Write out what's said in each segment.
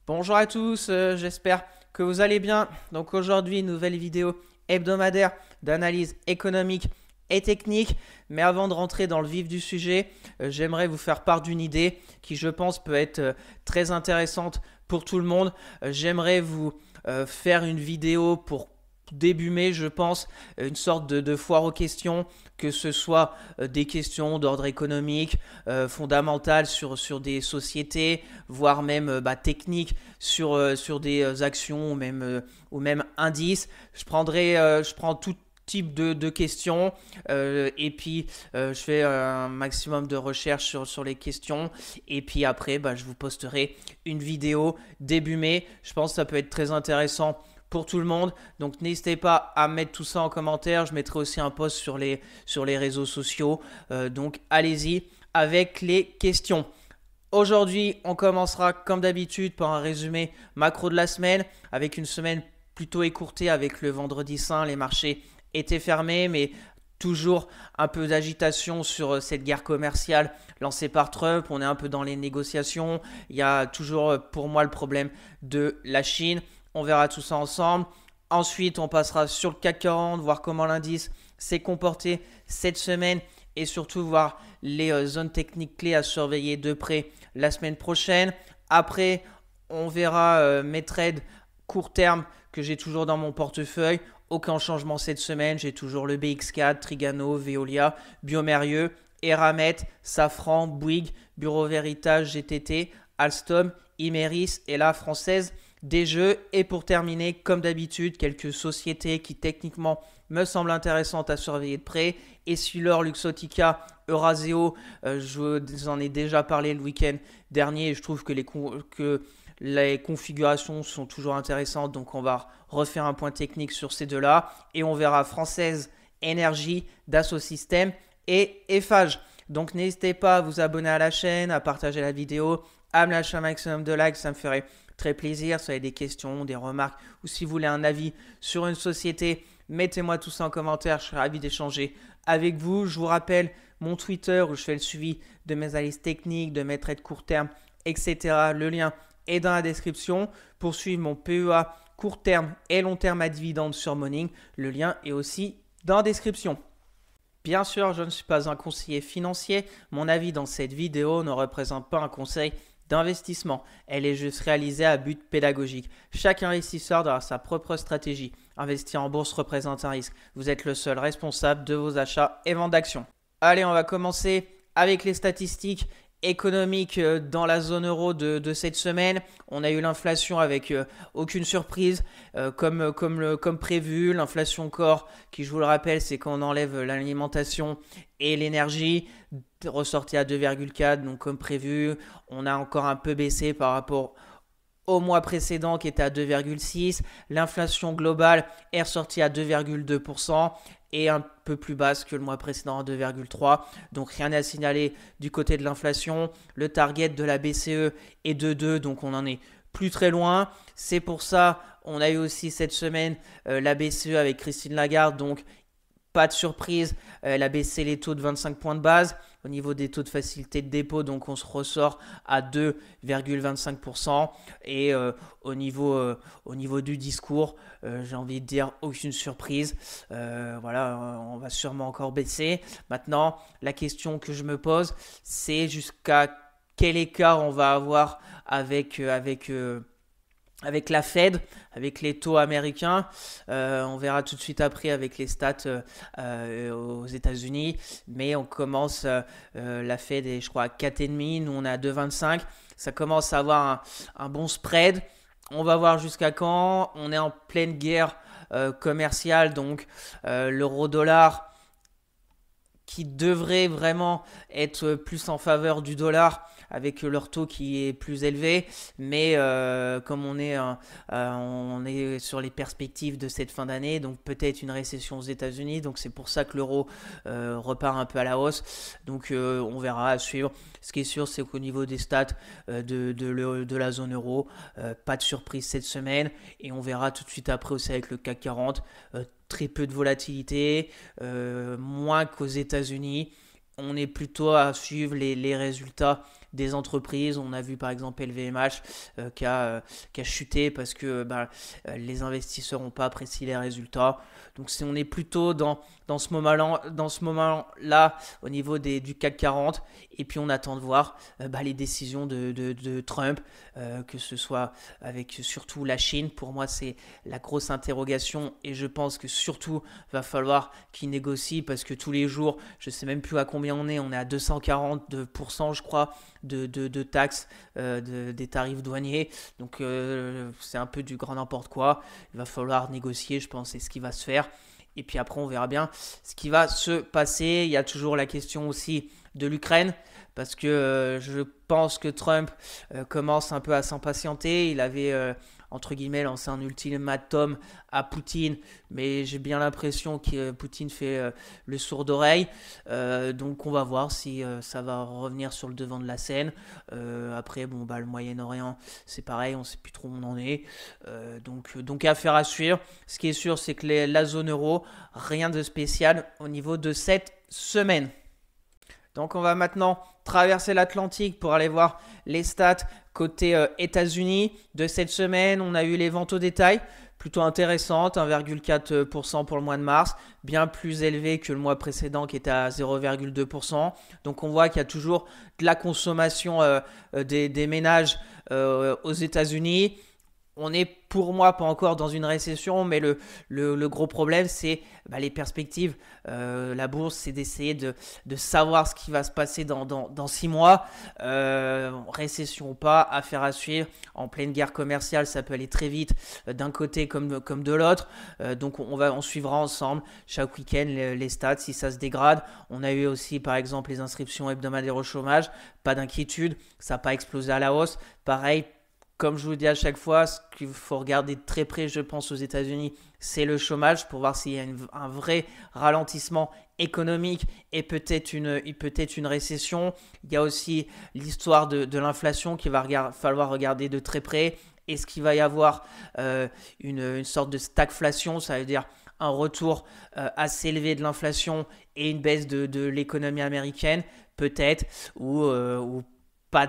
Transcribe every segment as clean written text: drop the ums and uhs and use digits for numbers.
Bonjour à tous, j'espère que vous allez bien. Donc aujourd'hui, nouvelle vidéo hebdomadaire d'analyse économique et technique. Mais avant de rentrer dans le vif du sujet, j'aimerais vous faire part d'une idée qui, je pense, peut être très intéressante pour tout le monde. J'aimerais vous faire une vidéo pour début mai, je pense, une sorte de foire aux questions, que ce soit des questions d'ordre économique, fondamentales sur des sociétés, voire même techniques sur des actions ou même indices. Je prends tout type de questions et puis je fais un maximum de recherches sur les questions et puis après je vous posterai une vidéo début mai. Je pense que ça peut être très intéressant pour tout le monde. Donc n'hésitez pas à mettre tout ça en commentaire. Je mettrai aussi un post sur les réseaux sociaux. Donc allez-y avec les questions. Aujourd'hui, on commencera comme d'habitude par un résumé macro de la semaine, avec une semaine plutôt écourtée avec le vendredi saint. Les marchés étaient fermés, mais toujours un peu d'agitation sur cette guerre commerciale lancée par Trump. On est un peu dans les négociations. Il y a toujours pour moi le problème de la Chine. On verra tout ça ensemble. Ensuite, on passera sur le CAC 40, voir comment l'indice s'est comporté cette semaine et surtout voir les zones techniques clés à surveiller de près la semaine prochaine. Après, on verra mes trades court terme que j'ai toujours dans mon portefeuille. Aucun changement cette semaine. J'ai toujours le BX4, Trigano, Veolia, Biomérieux, Eramet, Safran, Bouygues, Bureau Veritas, GTT, Alstom, Imeris et la française des jeux. Et pour terminer, comme d'habitude, quelques sociétés qui techniquement me semblent intéressantes à surveiller de près. Essilor, Luxottica, Euraseo, je vous en ai déjà parlé le week-end dernier et je trouve que les configurations sont toujours intéressantes. Donc on va refaire un point technique sur ces deux-là. Et on verra Française, Énergie, Dassault Systèmes et Eiffage. Donc n'hésitez pas à vous abonner à la chaîne, à partager la vidéo, à me lâcher un maximum de likes, ça me ferait très plaisir. Si vous avez des questions, des remarques ou si vous voulez un avis sur une société, mettez-moi tout ça en commentaire, je serai ravi d'échanger avec vous. Je vous rappelle mon Twitter où je fais le suivi de mes analyses techniques, de mes trades court terme, etc. Le lien est dans la description. Pour suivre mon PEA court terme et long terme à dividendes sur Morning, le lien est aussi dans la description. Bien sûr, je ne suis pas un conseiller financier. Mon avis dans cette vidéo ne représente pas un conseil d'investissement. Elle est juste réalisée à but pédagogique. Chaque investisseur doit avoir sa propre stratégie. Investir en bourse représente un risque. Vous êtes le seul responsable de vos achats et ventes d'actions. Allez, on va commencer avec les statistiques économiques dans la zone euro de cette semaine. On a eu l'inflation avec aucune surprise, comme prévu. L'inflation corps, qui je vous le rappelle, c'est quand on enlève l'alimentation et l'énergie, ressorti à 2,4, donc comme prévu. On a encore un peu baissé par rapport au mois précédent qui était à 2,6. L'inflation globale est ressortie à 2,2% et un peu plus basse que le mois précédent à 2,3. Donc rien à signaler du côté de l'inflation. Le target de la BCE est de 2, donc on en est plus très loin. C'est pour ça on a eu aussi cette semaine la BCE avec Christine Lagarde, donc pas de surprise, elle a baissé les taux de 25 points de base au niveau des taux de facilité de dépôt, donc on se ressort à 2,25%. Et au niveau du discours, j'ai envie de dire aucune surprise. Voilà, on va sûrement encore baisser. Maintenant, la question que je me pose, c'est jusqu'à quel écart on va avoir avec la Fed, avec les taux américains. On verra tout de suite après avec les stats aux États-Unis. Mais on commence, la Fed est je crois à 4,5, nous on est à 2,25. Ça commence à avoir un bon spread. On va voir jusqu'à quand. On est en pleine guerre commerciale, donc l'euro-dollar qui devrait vraiment être plus en faveur du dollar avec leur taux qui est plus élevé. Mais comme on est sur les perspectives de cette fin d'année, donc peut-être une récession aux États-Unis. Donc c'est pour ça que l'euro repart un peu à la hausse. Donc on verra à suivre. Ce qui est sûr, c'est qu'au niveau des stats de la zone euro, pas de surprise cette semaine. Et on verra tout de suite après aussi avec le CAC 40. Très peu de volatilité, moins qu'aux États-Unis. On est plutôt à suivre les résultats des entreprises. On a vu par exemple LVMH qui a chuté parce que les investisseurs n'ont pas apprécié les résultats. Donc on est plutôt dans ce moment-là au niveau du CAC 40. Et puis on attend de voir les décisions de Trump, que ce soit avec surtout la Chine. Pour moi, c'est la grosse interrogation et je pense que surtout va falloir qu'il négocie parce que tous les jours, je ne sais même plus à combien on est à 240% je crois de taxes, des tarifs douaniers. Donc c'est un peu du grand n'importe quoi. Il va falloir négocier, je pense, c'est ce qui va se faire. Et puis après, on verra bien ce qui va se passer. Il y a toujours la question aussi de l'Ukraine, parce que je pense que Trump commence un peu à s'impatienter. Il avait, entre guillemets, lancé un ultimatum à Poutine, mais j'ai bien l'impression que Poutine fait le sourd d'oreille. Donc on va voir si ça va revenir sur le devant de la scène. Après, le Moyen-Orient, c'est pareil, on ne sait plus trop où on en est. Donc affaire à suivre. Ce qui est sûr, c'est que la zone euro, rien de spécial au niveau de cette semaine. Donc on va maintenant traverser l'Atlantique pour aller voir les stats côté États-Unis de cette semaine. On a eu les ventes au détail, plutôt intéressantes, 1,4% pour le mois de mars, bien plus élevé que le mois précédent qui était à 0,2%. Donc on voit qu'il y a toujours de la consommation des ménages aux États-Unis. On n'est pour moi pas encore dans une récession, mais le gros problème, c'est les perspectives. La bourse, c'est d'essayer de savoir ce qui va se passer dans 6 mois. Récession ou pas, affaire à suivre. En pleine guerre commerciale, ça peut aller très vite d'un côté comme de l'autre. Donc on suivra ensemble chaque week-end les stats si ça se dégrade. On a eu aussi par exemple les inscriptions hebdomadaires au chômage. Pas d'inquiétude, ça n'a pas explosé à la hausse. Pareil, comme je vous dis à chaque fois, ce qu'il faut regarder de très près, je pense, aux États-Unis, c'est le chômage pour voir s'il y a un vrai ralentissement économique et peut-être une récession. Il y a aussi l'histoire de l'inflation qu'il va falloir regarder de très près. Est-ce qu'il va y avoir une sorte de stagflation, ça veut dire un retour assez élevé de l'inflation et une baisse de l'économie américaine, peut-être, ou pas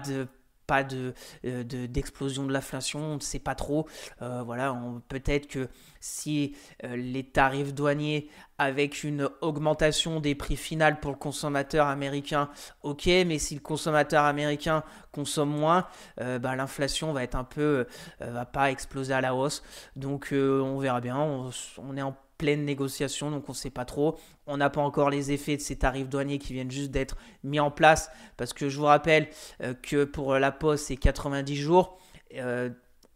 d'explosion de l'inflation, on ne sait pas trop. Peut-être que si les tarifs douaniers avec une augmentation des prix finaux pour le consommateur américain, ok, mais si le consommateur américain consomme moins, l'inflation va être va pas exploser à la hausse. Donc on verra bien, on est en pleine négociation, donc on ne sait pas trop. On n'a pas encore les effets de ces tarifs douaniers qui viennent juste d'être mis en place, parce que je vous rappelle que pour la poste, c'est 90 jours.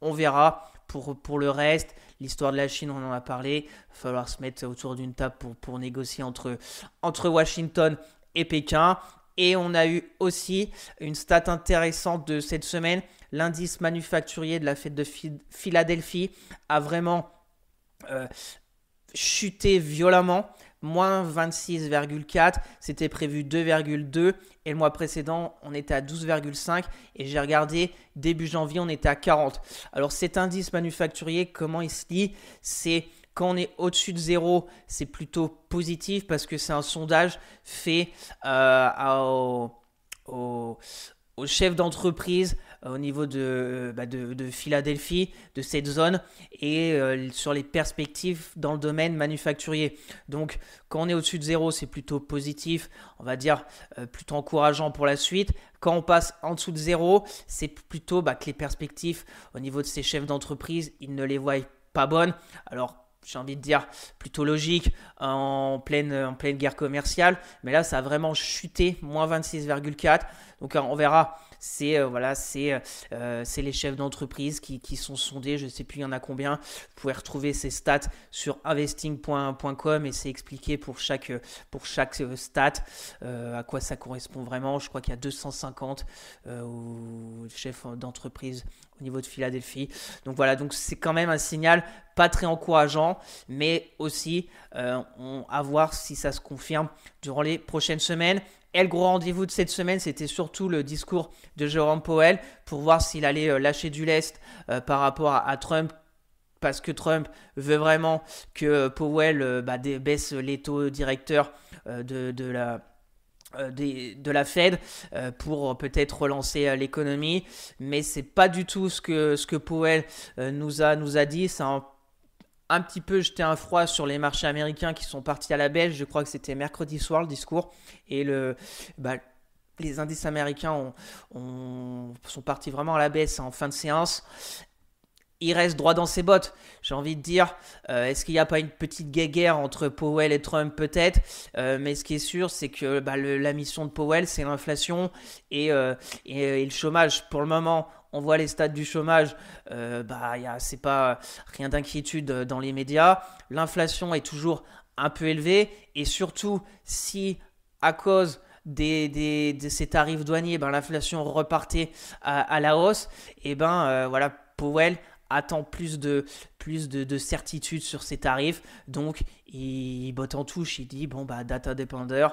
On verra pour le reste. L'histoire de la Chine, on en a parlé. Il va falloir se mettre autour d'une table pour négocier entre Washington et Pékin. Et on a eu aussi une stat intéressante de cette semaine. L'indice manufacturier de la fête de Philadelphie a vraiment chuté violemment, moins 26,4, c'était prévu 2,2 et le mois précédent on était à 12,5 et j'ai regardé début janvier on était à 40. Alors cet indice manufacturier, comment il se lit? C'est quand on est au-dessus de zéro, c'est plutôt positif parce que c'est un sondage fait aux chefs d'entreprise au niveau de Philadelphie, de cette zone, et sur les perspectives dans le domaine manufacturier. Donc, quand on est au-dessus de zéro, c'est plutôt positif, on va dire plutôt encourageant pour la suite. Quand on passe en dessous de zéro, c'est plutôt que les perspectives au niveau de ces chefs d'entreprise, ils ne les voient pas bonnes. Alors, j'ai envie de dire plutôt logique en pleine guerre commerciale, mais là ça a vraiment chuté, moins 26,4. Donc on verra, c'est les chefs d'entreprise qui sont sondés, je ne sais plus il y en a combien. Vous pouvez retrouver ces stats sur investing.com et c'est expliqué pour chaque stat à quoi ça correspond vraiment. Je crois qu'il y a 250 chefs d'entreprise au niveau de Philadelphie. Donc voilà, donc c'est quand même un signal pas très encourageant, mais aussi à voir si ça se confirme durant les prochaines semaines. Et le gros rendez-vous de cette semaine, c'était surtout le discours de Jérôme Powell pour voir s'il allait lâcher du lest par rapport à Trump, parce que Trump veut vraiment que Powell baisse les taux directeurs de de la Fed pour peut-être relancer l'économie, mais c'est pas du tout ce que Powell nous a dit. Ça a un petit peu jeté un froid sur les marchés américains qui sont partis à la baisse. Je crois que c'était mercredi soir le discours, et les indices américains sont partis vraiment à la baisse en fin de séance. Il reste droit dans ses bottes, j'ai envie de dire. Est-ce qu'il n'y a pas une petite guéguerre entre Powell et Trump? Peut-être. Mais ce qui est sûr, c'est que la mission de Powell, c'est l'inflation et le chômage. Pour le moment, on voit les stats du chômage. C'est pas rien d'inquiétude dans les médias. L'inflation est toujours un peu élevée. Et surtout, si à cause de ces tarifs douaniers, l'inflation repartait à la hausse, et voilà, Powell attend plus de certitude sur ses tarifs, donc il botte en touche, il dit data depender,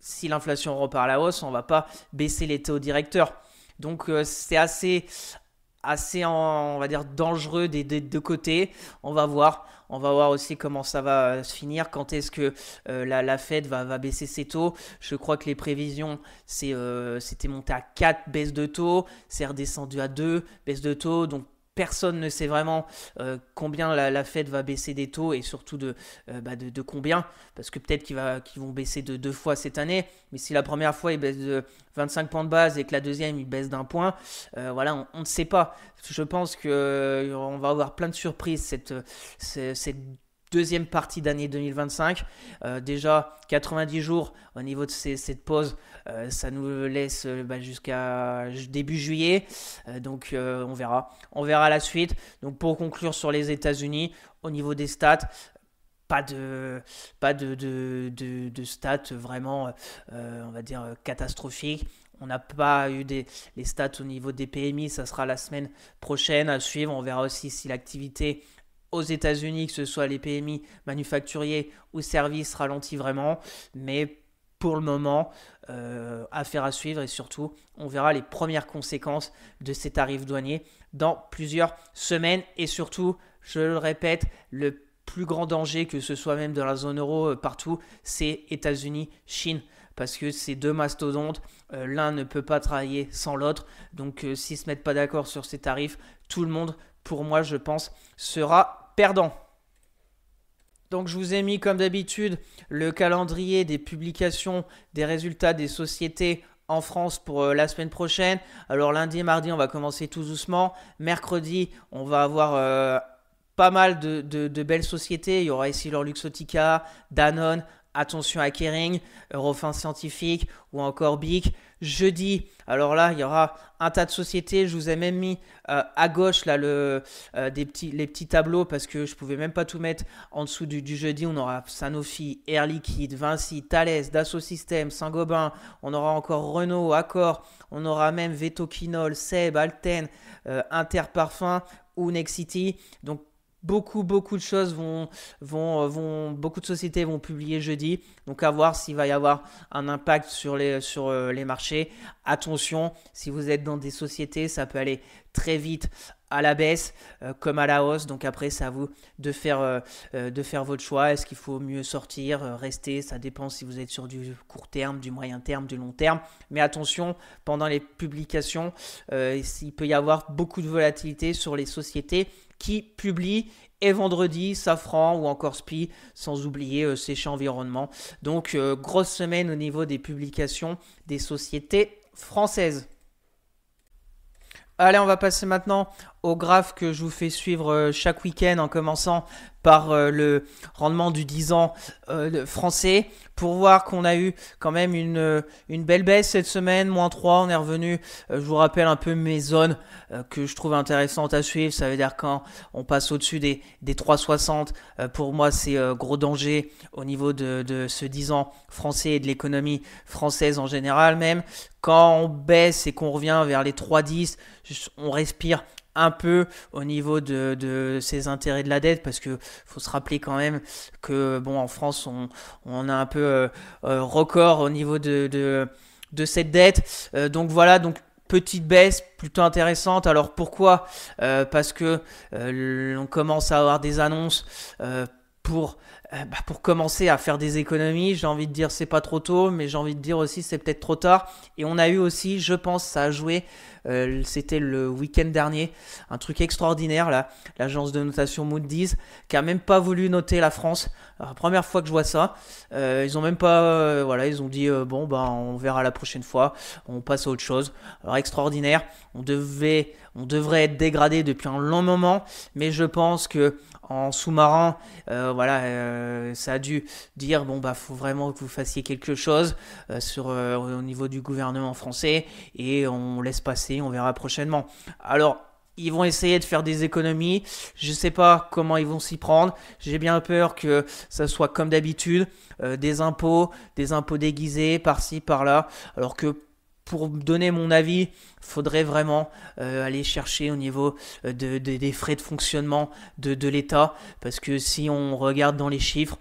si l'inflation repart à la hausse, on va pas baisser les taux directeurs. Donc c'est assez on va dire dangereux des deux côtés. On va voir aussi comment ça va se finir, quand est-ce que la Fed va baisser ses taux. Je crois que les prévisions, c'était monté à 4 baisses de taux, c'est redescendu à 2 baisses de taux, donc personne ne sait vraiment combien la Fed va baisser des taux, et surtout de combien, parce que peut-être qu'ils vont baisser de 2 fois cette année, mais si la première fois ils baissent de 25 points de base et que la deuxième ils baissent d'1 point, on ne sait pas. Je pense qu'on va avoir plein de surprises cette deuxième partie d'année 2025. Déjà 90 jours au niveau de cette pause, ça nous laisse jusqu'à début juillet, donc on verra la suite. Donc pour conclure sur les États-Unis, au niveau des stats, pas de stats vraiment on va dire catastrophiques. On n'a pas eu les stats au niveau des PMI, ça sera la semaine prochaine à suivre. On verra aussi si l'activité aux États-Unis, que ce soit les PMI manufacturiers ou services, ralentit vraiment. Mais pour le moment, affaire à suivre, et surtout, on verra les premières conséquences de ces tarifs douaniers dans plusieurs semaines. Et surtout, je le répète, le plus grand danger, que ce soit même dans la zone euro, partout, c'est États-Unis, Chine. Parce que ces deux mastodontes, l'un ne peut pas travailler sans l'autre. Donc s'ils ne se mettent pas d'accord sur ces tarifs, tout le monde, pour moi, je pense, sera perdant. Donc je vous ai mis comme d'habitude le calendrier des publications des résultats des sociétés en France pour la semaine prochaine. Alors lundi et mardi, on va commencer tout doucement. Mercredi, on va avoir pas mal de belles sociétés. Il y aura ici Luxottica, Danone, attention à Kering, Eurofins Scientifique ou encore BIC. Jeudi, alors là, il y aura un tas de sociétés. Je vous ai même mis à gauche là les petits tableaux, parce que je pouvais même pas tout mettre en dessous du jeudi. On aura Sanofi, Air Liquide, Vinci, Thales, Dassault Systèmes, Saint-Gobain. On aura encore Renault, Accor. On aura même Vetoquinol, Seb, Alten, Interparfums ou Nexity. Donc beaucoup de choses beaucoup de sociétés vont publier jeudi. Donc à voir s'il va y avoir un impact sur les marchés. Attention, si vous êtes dans des sociétés, ça peut aller très vite à la baisse comme à la hausse. Donc après, c'est à vous de faire votre choix. Est-ce qu'il faut mieux sortir, rester? Ça dépend si vous êtes sur du court terme, du moyen terme, du long terme. Mais attention, pendant les publications, il peut y avoir beaucoup de volatilité sur les sociétés qui publie, et vendredi Safran ou encore SPI, sans oublier Séché Environnement. Donc grosse semaine au niveau des publications des sociétés françaises. Allez, on va passer maintenant au graphe que je vous fais suivre chaque week-end, en commençant par le rendement du 10 ans français, pour voir qu'on a eu quand même une belle baisse cette semaine, -3, on est revenu. Je vous rappelle un peu mes zones que je trouve intéressantes à suivre. Ça veut dire quand on passe au-dessus des 3,60, pour moi c'est gros danger au niveau de ce 10 ans français et de l'économie française en général. Même quand on baisse et qu'on revient vers les 3,10, on respire un peu au niveau de ces intérêts de la dette, parce que faut se rappeler quand même que en France on a un peu record au niveau de cette dette. Donc voilà, donc petite baisse plutôt intéressante. Alors pourquoi? Parce que on commence à avoir des annonces pour pour commencer à faire des économies. J'ai envie de dire c'est pas trop tôt, mais j'ai envie de dire aussi c'est peut-être trop tard. Et on a eu aussi, je pense, ça a joué, c'était le week-end dernier, un truc extraordinaire là, l'agence de notation Moody's qui a même pas voulu noter la France. Alors, la première fois que je vois ça, ils ont même pas, voilà, ils ont dit bon ben on verra la prochaine fois, on passe à autre chose. Alors extraordinaire, on devrait être dégradé depuis un long moment, mais je pense que en sous-marin, voilà, ça a dû dire bon bah faut vraiment que vous fassiez quelque chose au niveau du gouvernement français et on laisse passer, on verra prochainement. Alors ils vont essayer de faire des économies. Je ne sais pas comment ils vont s'y prendre. J'ai bien peur que ça soit comme d'habitude, des impôts déguisés par-ci, par-là. Alors que pour donner mon avis, il faudrait vraiment aller chercher au niveau des frais de fonctionnement de l'État. Parce que si on regarde dans les chiffres,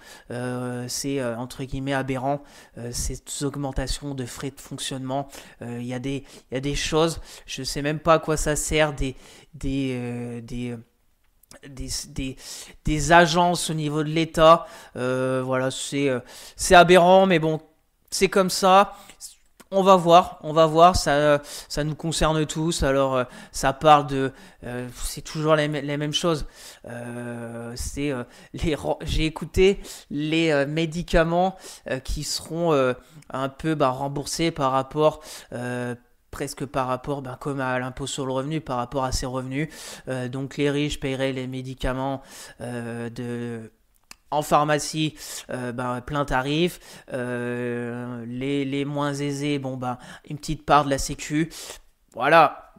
c'est entre guillemets aberrant. Ces augmentations de frais de fonctionnement, il y a des choses, je ne sais même pas à quoi ça sert, des agences au niveau de l'État. Voilà, c'est aberrant, mais bon, c'est comme ça. On va voir, ça nous concerne tous. Alors, ça parle c'est toujours les mêmes choses. J'ai écouté les médicaments qui seront un peu remboursés par rapport presque par rapport comme à l'impôt sur le revenu par rapport à ses revenus. Donc les riches paieraient les médicaments en pharmacie, plein tarif. Les moins aisés, une petite part de la sécu. Voilà,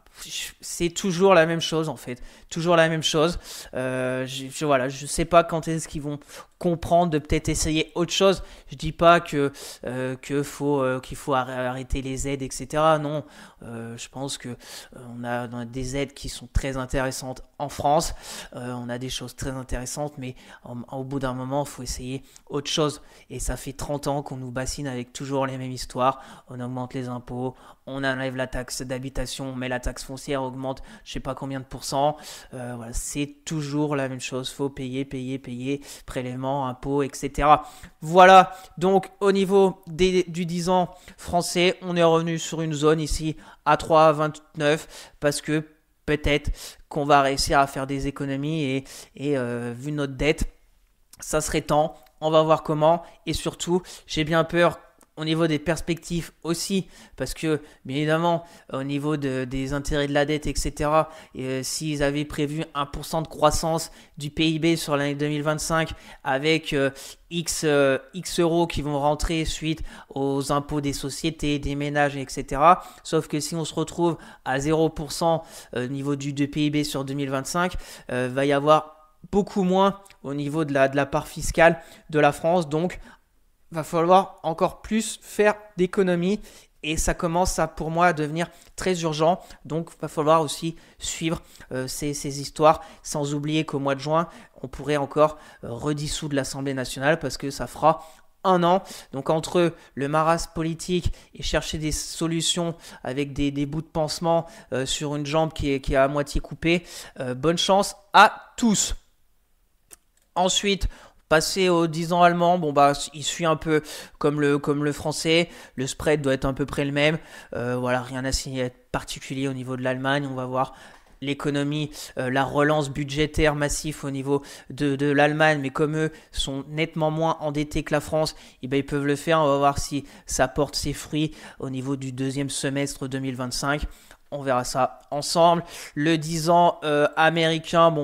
c'est toujours la même chose en fait. Toujours la même chose. Voilà, je sais pas quand est-ce qu'ils vont comprendre de peut-être essayer autre chose. Je dis pas qu'il faut arrêter les aides, etc. Non, je pense que on a des aides qui sont très intéressantes en France. On a des choses très intéressantes, mais au bout d'un moment, il faut essayer autre chose. Et ça fait 30 ans qu'on nous bassine avec toujours les mêmes histoires. On augmente les impôts, on enlève la taxe d'habitation, mais la taxe foncière augmente je sais pas combien de pourcents. Voilà, c'est toujours la même chose. Faut payer, prélèvements, impôts, etc. Voilà, donc au niveau du 10 ans français, on est revenu sur une zone ici à 3,29 parce que peut-être qu'on va réussir à faire des économies et vu notre dette, ça serait temps. On va voir comment et surtout, j'ai bien peur au niveau des perspectives aussi, parce que bien évidemment au niveau des intérêts de la dette, etc., s'ils avaient prévu 1% de croissance du PIB sur l'année 2025 avec X euros qui vont rentrer suite aux impôts des sociétés, des ménages, etc. Sauf que si on se retrouve à 0% au niveau du PIB sur 2025, va y avoir beaucoup moins au niveau de la part fiscale de la France, donc va falloir encore plus faire d'économies et ça commence pour moi à devenir très urgent. Donc va falloir aussi suivre ces histoires, sans oublier qu'au mois de juin, on pourrait encore redissoudre l'Assemblée nationale parce que ça fera un an. Donc entre le marasme politique et chercher des solutions avec des bouts de pansement sur une jambe qui est à moitié coupée, bonne chance à tous. Ensuite, passer aux 10 ans allemand, il suit un peu comme le français. Le spread doit être à peu près le même. Voilà, rien à signer de particulier au niveau de l'Allemagne. On va voir l'économie, la relance budgétaire massive au niveau de l'Allemagne. Mais comme eux sont nettement moins endettés que la France, ils peuvent le faire. On va voir si ça porte ses fruits au niveau du deuxième semestre 2025. On verra ça ensemble. Le 10 ans américain,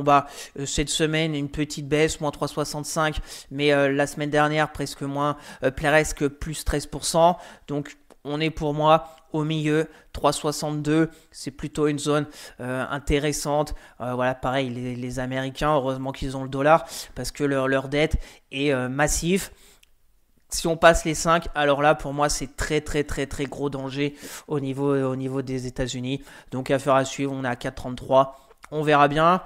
cette semaine, une petite baisse, moins 3,65. Mais la semaine dernière, presque plus 13%. Donc, on est pour moi au milieu, 3,62. C'est plutôt une zone intéressante. Voilà, pareil, les Américains, heureusement qu'ils ont le dollar parce que leur dette est massive. Si on passe les 5, alors là, pour moi, c'est très, très, très, très gros danger au niveau des États-Unis. Donc, affaire à suivre, on est à 4,33. On verra bien.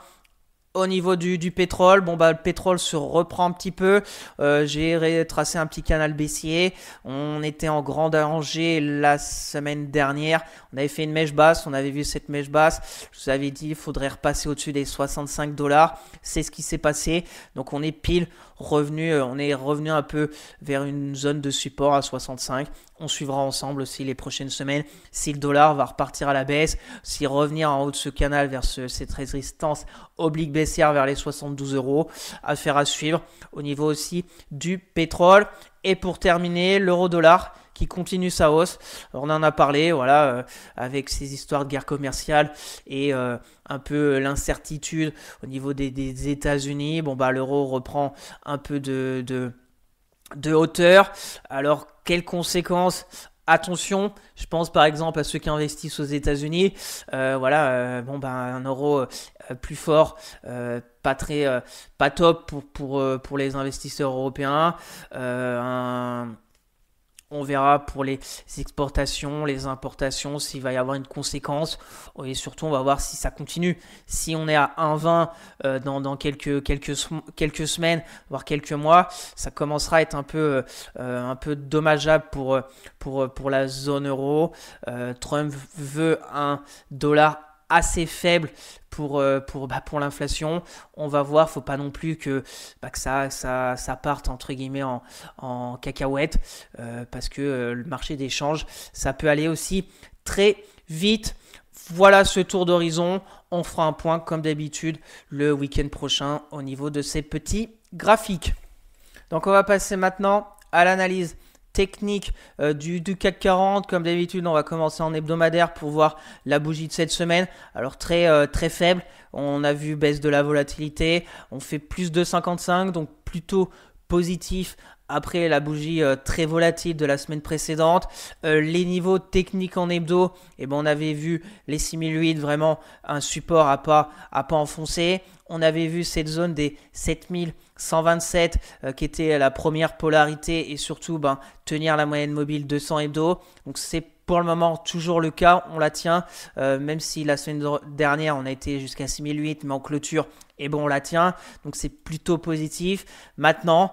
Au niveau du pétrole, bon bah le pétrole se reprend un petit peu. J'ai tracé un petit canal baissier. On était en grand danger la semaine dernière. On avait fait une mèche basse. On avait vu cette mèche basse. Je vous avais dit il faudrait repasser au-dessus des 65 dollars. C'est ce qui s'est passé. Donc on est pile revenu. On est revenu un peu vers une zone de support à 65. On suivra ensemble aussi les prochaines semaines si le dollar va repartir à la baisse, si revenir en haut de ce canal vers cette résistance oblique baissière vers les 72 euros. Affaire à suivre au niveau aussi du pétrole. Et pour terminer, l'euro-dollar qui continue sa hausse. Alors, on en a parlé, voilà, avec ces histoires de guerre commerciale et un peu l'incertitude au niveau des États-Unis. Bon, bah, l'euro reprend un peu de hauteur. Alors, quelles conséquences? Attention, je pense par exemple à ceux qui investissent aux États-Unis. Bon, ben, un euro plus fort, pas top pour les investisseurs européens. On verra pour les exportations, les importations, s'il va y avoir une conséquence. Et surtout, on va voir si ça continue. Si on est à 1,20 dans quelques semaines, voire quelques mois, ça commencera à être un peu dommageable pour la zone euro. Trump veut un dollar assez faible pour l'inflation. On va voir, faut pas non plus que ça parte entre guillemets en cacahuète parce que le marché des changes, ça peut aller aussi très vite. Voilà ce tour d'horizon. On fera un point comme d'habitude le week-end prochain au niveau de ces petits graphiques. Donc on va passer maintenant à l'analyse technique du CAC 40. Comme d'habitude, on va commencer en hebdomadaire pour voir la bougie de cette semaine. Alors très faible, on a vu baisse de la volatilité, on fait plus de 55, donc plutôt positif après la bougie très volatile de la semaine précédente. Les niveaux techniques en hebdo, on avait vu les 6008 vraiment un support à pas enfoncer. On avait vu cette zone des 7127 qui était la première polarité et surtout tenir la moyenne mobile 200 hebdo. Donc c'est pour le moment toujours le cas, on la tient, même si la semaine dernière on a été jusqu'à 6008 mais en clôture, on la tient, donc c'est plutôt positif. Maintenant,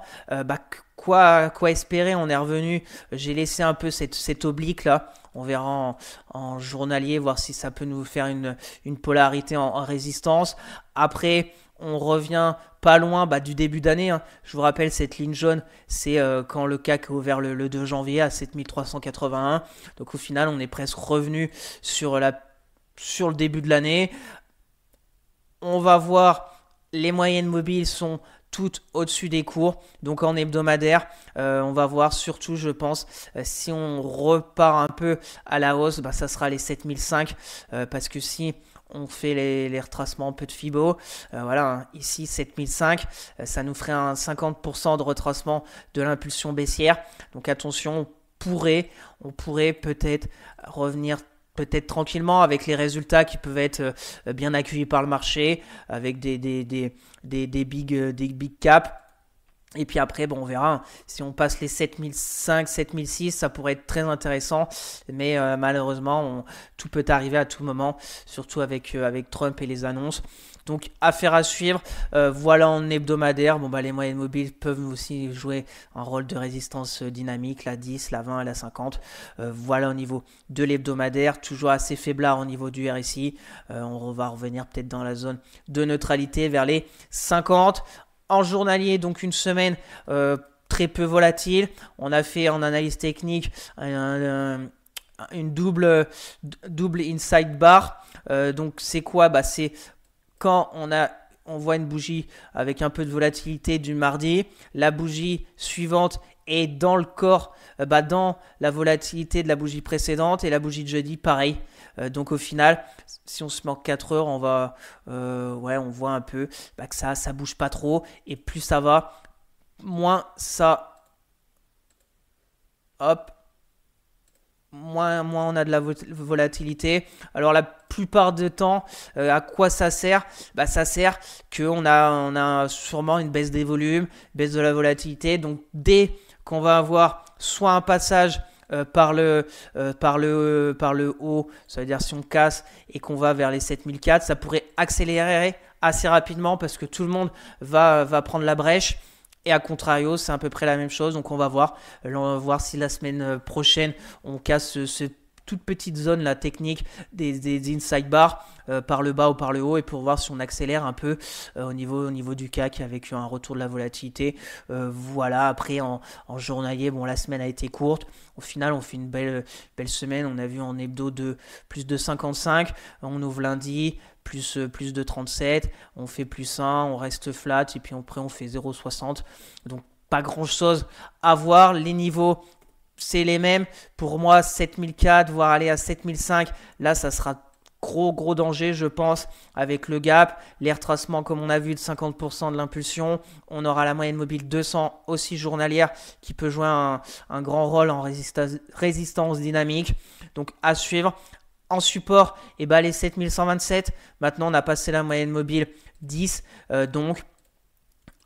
quoi espérer? On est revenu, j'ai laissé un peu cette oblique là, on verra en journalier, voir si ça peut nous faire une polarité en résistance. Après, on revient pas loin du début d'année. Je vous rappelle, cette ligne jaune, c'est quand le CAC a ouvert le 2 janvier à 7381. Donc au final, on est presque revenu sur le début de l'année. On va voir, les moyennes mobiles sont toutes au-dessus des cours. Donc en hebdomadaire, on va voir surtout, je pense, si on repart un peu à la hausse, ça sera les 7005. Parce que si on fait les retracements un peu de Fibo, ici 7005, ça nous ferait un 50% de retracement de l'impulsion baissière. Donc attention, on pourrait peut-être revenir tranquillement avec les résultats qui peuvent être bien accueillis par le marché, avec des big caps. Et puis après, on verra. Si on passe les 7005, 7006, ça pourrait être très intéressant. Mais malheureusement, tout peut arriver à tout moment, surtout avec Trump et les annonces. Donc, affaire à suivre. Voilà en hebdomadaire. Les moyennes mobiles peuvent aussi jouer un rôle de résistance dynamique, la 10, la 20 et la 50. Voilà au niveau de l'hebdomadaire. Toujours assez faiblard au niveau du RSI. On va revenir peut-être dans la zone de neutralité vers les 50. En journalier, donc une semaine très peu volatile. On a fait en analyse technique une double inside bar. Donc c'est quoi? C'est quand on voit une bougie avec un peu de volatilité du mardi, la bougie suivante est dans le corps, dans la volatilité de la bougie précédente, et la bougie de jeudi, pareil. Donc au final, si on se met en 4 heures, on voit un peu que ça bouge pas trop, et plus ça va, moins on a de la volatilité. Alors la plupart du temps, à quoi ça sert? Ça sert qu'on a sûrement une baisse des volumes, baisse de la volatilité. Donc dès qu'on va avoir soit un passage par le haut, ça veut dire si on casse et qu'on va vers les 7004, ça pourrait accélérer assez rapidement parce que tout le monde va prendre la brèche. Et à contrario, c'est à peu près la même chose. Donc on va voir si la semaine prochaine, on casse cette toute petite zone la technique des inside bars par le bas ou par le haut, et pour voir si on accélère un peu au niveau du CAC avec un retour de la volatilité. Voilà, après en journalier, bon, la semaine a été courte. Au final, on fait une belle semaine. On a vu en hebdo de plus de 55. On ouvre lundi, plus de 37. On fait plus 1, on reste flat. Et puis après, on fait 0,60. Donc, pas grand-chose à voir. Les niveaux, c'est les mêmes. Pour moi, 7004, voire aller à 7005. Là, ça sera gros danger, je pense, avec le gap, les retracements comme on a vu de 50% de l'impulsion. On aura la moyenne mobile 200 aussi journalière qui peut jouer un grand rôle en résistance dynamique. Donc à suivre. En support, les 7127. Maintenant, on a passé la moyenne mobile 10. Donc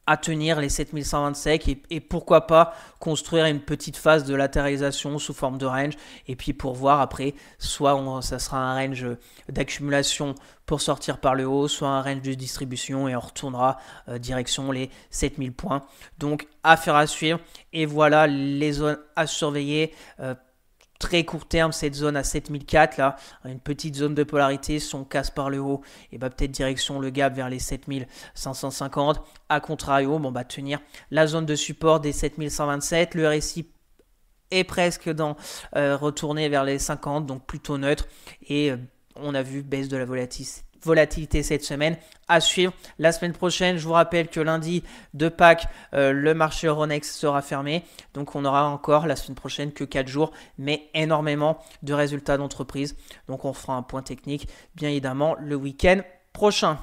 à tenir les 7125 et pourquoi pas construire une petite phase de latéralisation sous forme de range, et puis pour voir après, soit ça sera un range d'accumulation pour sortir par le haut, soit un range de distribution et on retournera direction les 7000 points. Donc affaire à suivre, et voilà les zones à surveiller. Très court terme, cette zone à 7004 là, une petite zone de polarité. Si on casse par le haut, et peut-être direction le gap vers les 7550. À contrario, tenir la zone de support des 7127. Le RSI est presque retourné vers les 50, donc plutôt neutre. Et on a vu baisse de la volatilité cette semaine. À suivre la semaine prochaine. Je vous rappelle que lundi de Pâques, le marché Euronext sera fermé. Donc on aura encore la semaine prochaine que 4 jours, mais énormément de résultats d'entreprise. Donc on fera un point technique, bien évidemment, le week-end prochain.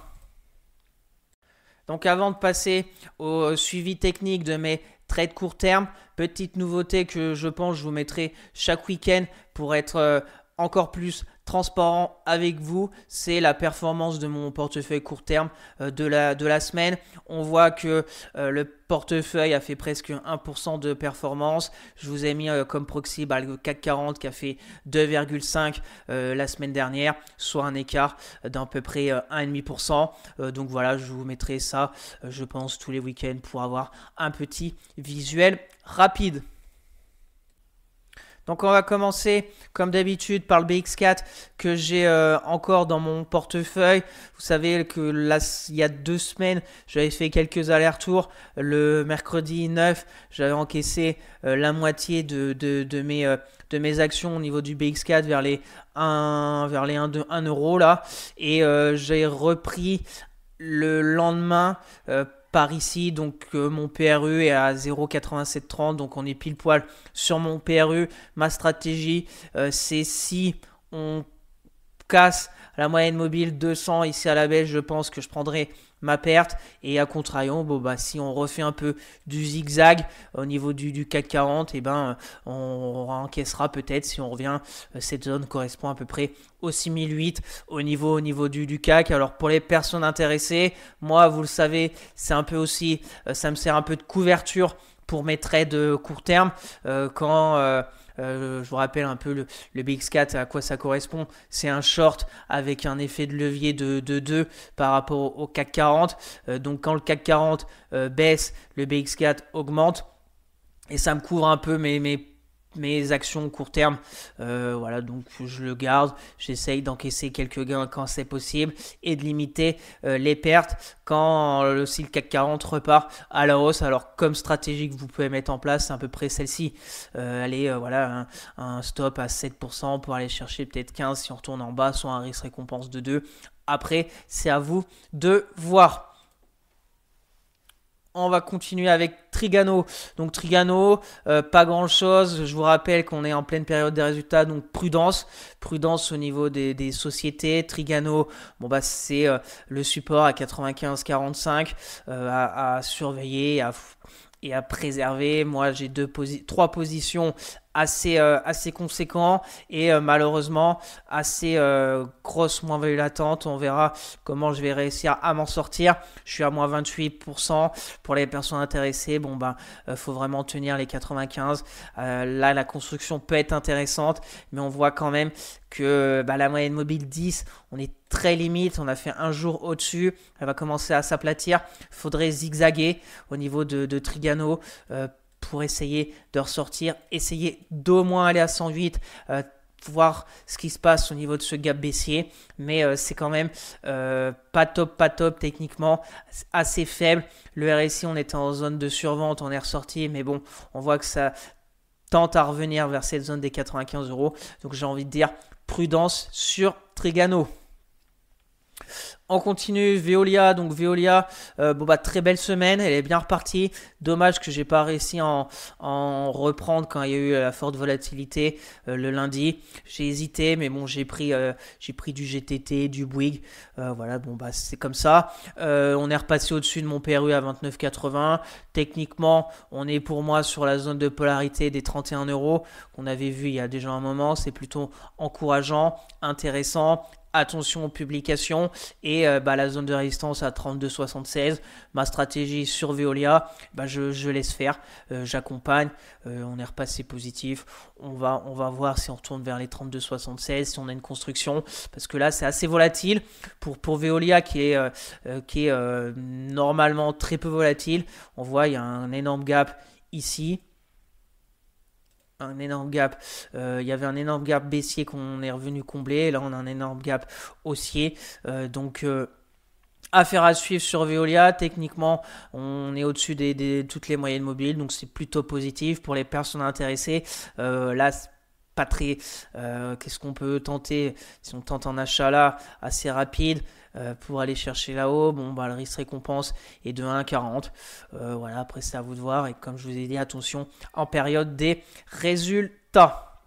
Donc avant de passer au suivi technique de mes trades court terme, petite nouveauté que je pense je vous mettrai chaque week-end pour être encore plus transparent avec vous, c'est la performance de mon portefeuille court terme de la semaine. On voit que le portefeuille a fait presque 1% de performance. Je vous ai mis comme proxy le CAC 40 qui a fait 2,5 la semaine dernière, soit un écart d'à peu près 1,5%. Donc voilà, je vous mettrai ça, je pense, tous les week-ends pour avoir un petit visuel rapide. Donc on va commencer comme d'habitude par le BX4 que j'ai encore dans mon portefeuille. Vous savez que là, il y a 2 semaines, j'avais fait quelques allers-retours. Le mercredi 9, j'avais encaissé la moitié de mes actions au niveau du BX4 vers les 1 euro là. Et j'ai repris le lendemain par ici, donc mon PRU est à 0,8730, donc on est pile poil sur mon PRU. Ma stratégie, c'est si on casse la moyenne mobile 200 ici à la baisse, je pense que je prendrai ma perte. Et à contrario, si on refait un peu du zigzag au niveau du CAC 40, on encaissera peut-être, si on revient, cette zone correspond à peu près au 6008 au niveau du CAC. Alors pour les personnes intéressées, moi vous le savez, c'est un peu aussi, ça me sert un peu de couverture pour mes trades court terme. Je vous rappelle un peu le BX4 à quoi ça correspond. C'est un short avec un effet de levier de 2 par rapport au CAC 40. Donc quand le CAC 40 baisse, le BX4 augmente. Et ça me couvre un peu mes actions court terme. Voilà, donc je le garde. J'essaye d'encaisser quelques gains quand c'est possible et de limiter les pertes quand si le CAC 40 repart à la hausse. Alors comme stratégie que vous pouvez mettre en place, c'est à peu près celle-ci. Voilà, un stop à 7% pour aller chercher peut-être 15 si on retourne en bas, soit un risque récompense de 2. Après, c'est à vous de voir. On va continuer avec Trigano. Donc Trigano, pas grand chose. Je vous rappelle qu'on est en pleine période des résultats, donc prudence au niveau des sociétés. Trigano, c'est le support à 95,45 à surveiller et à préserver. Moi, j'ai 3 positions assez conséquents et malheureusement assez grosse moins-value latente. On verra comment je vais réussir à m'en sortir. Je suis à moins 28%. Pour les personnes intéressées, faut vraiment tenir les 95. Là, la construction peut être intéressante, mais on voit quand même que la moyenne mobile 10, on est très limite, on a fait un jour au-dessus, elle va commencer à s'aplatir, il faudrait zigzaguer au niveau de Trigano pour essayer de ressortir, essayer d'au moins aller à 108, voir ce qui se passe au niveau de ce gap baissier, mais c'est quand même pas top techniquement, assez faible. Le RSI, on était en zone de survente, on est ressorti, mais bon, on voit que ça tente à revenir vers cette zone des 95 euros. Donc j'ai envie de dire prudence sur Trigano. On continue, Veolia, donc Veolia, très belle semaine, elle est bien repartie. Dommage que j'ai pas réussi à en reprendre quand il y a eu la forte volatilité le lundi. J'ai hésité, mais bon, j'ai pris du GTT, du Bouygues, c'est comme ça. On est repassé au-dessus de mon PRU à 29,80. Techniquement, on est pour moi sur la zone de polarité des 31 euros qu'on avait vu il y a déjà un moment. C'est plutôt encourageant, intéressant. Attention aux publications et la zone de résistance à 32,76. Ma stratégie sur Veolia, je laisse faire, j'accompagne, on est repassé positif. On va voir si on retourne vers les 32,76, si on a une construction, parce que là c'est assez volatile pour Veolia qui est normalement très peu volatile. On voit il y a un énorme gap ici. Un énorme gap, il y avait un énorme gap baissier qu'on est revenu combler, là on a un énorme gap haussier, affaire à suivre sur Veolia. Techniquement on est au-dessus de toutes les moyennes mobiles, donc c'est plutôt positif pour les personnes intéressées. Là pas très, qu'est-ce qu'on peut tenter si on tente un achat là assez rapide pour aller chercher là-haut, le risque récompense est de 1,40. Après c'est à vous de voir, et comme je vous ai dit, attention en période des résultats.